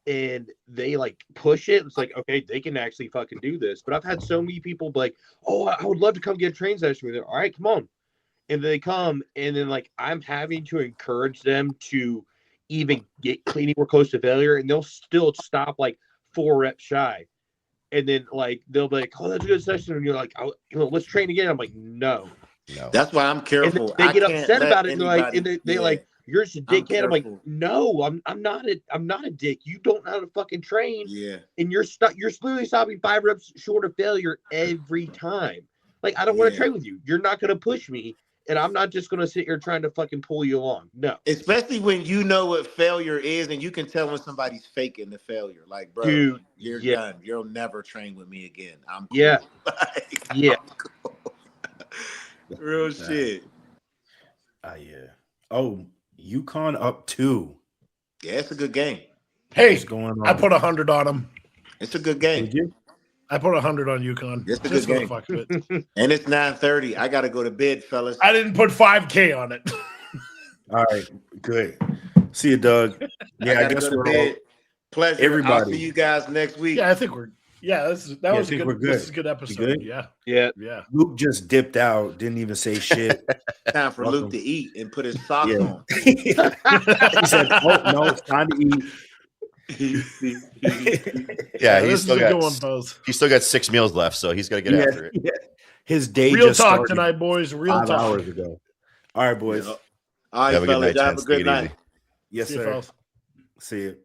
and they like push it, it's like, okay, they can actually fucking do this. But I've had so many people be like, oh, I would love to come get a train session with you. All right, come on. And they come, and then like I'm having to encourage them to even get clean anywhere close to failure, and they'll still stop like 4 reps shy. And then like they'll be like, oh, that's a good session, and you're like, oh, you know, let's train again. I'm like, no. That's why I'm careful. And they get upset about it, and they're like, anybody- they like, you're just a dickhead. I'm like, no, I'm not a dick. You don't know how to fucking train. Yeah. And you're literally stopping 5 reps short of failure every time. Like, I don't want to train with you. You're not gonna push me, and I'm not just gonna sit here trying to fucking pull you along. No. Especially when you know what failure is, and you can tell when somebody's faking the failure. Like, bro, dude, you're done. You'll never train with me again. I'm cool. Yeah. Like, yeah. I'm cool. Real shit. Yeah. Oh, UConn up 2. Yeah, it's a good game. Hey, What's going on? I put 100 on them. It's a good game. Did you? I put 100 on UConn. It's a Just good for game. the fuck of it. And it's 9:30. I gotta go to bed, fellas. I didn't put 5K on it. All right, good. See you, Doug. Yeah, I guess go to we're bed. all. Pleasure. Everybody. I'll see you guys next week. Yeah, I think we're. Yeah, was a good. Good. This is a good episode. good? Yeah, Yeah. Luke just dipped out. Didn't even say shit. Time for Luke to eat and put his socks Yeah. on. He said, "Oh no, it's time to eat." Yeah, this is a good one, fellas. he's still got 6 meals left, so he's got to get after it. Yeah. His day Real just talk started tonight, boys. Real 5 talk. hours ago. All right, boys. All right, Have a good fellas. night, Have a gents. good Take it night. easy. Yes, See you, sir. fellas. See you.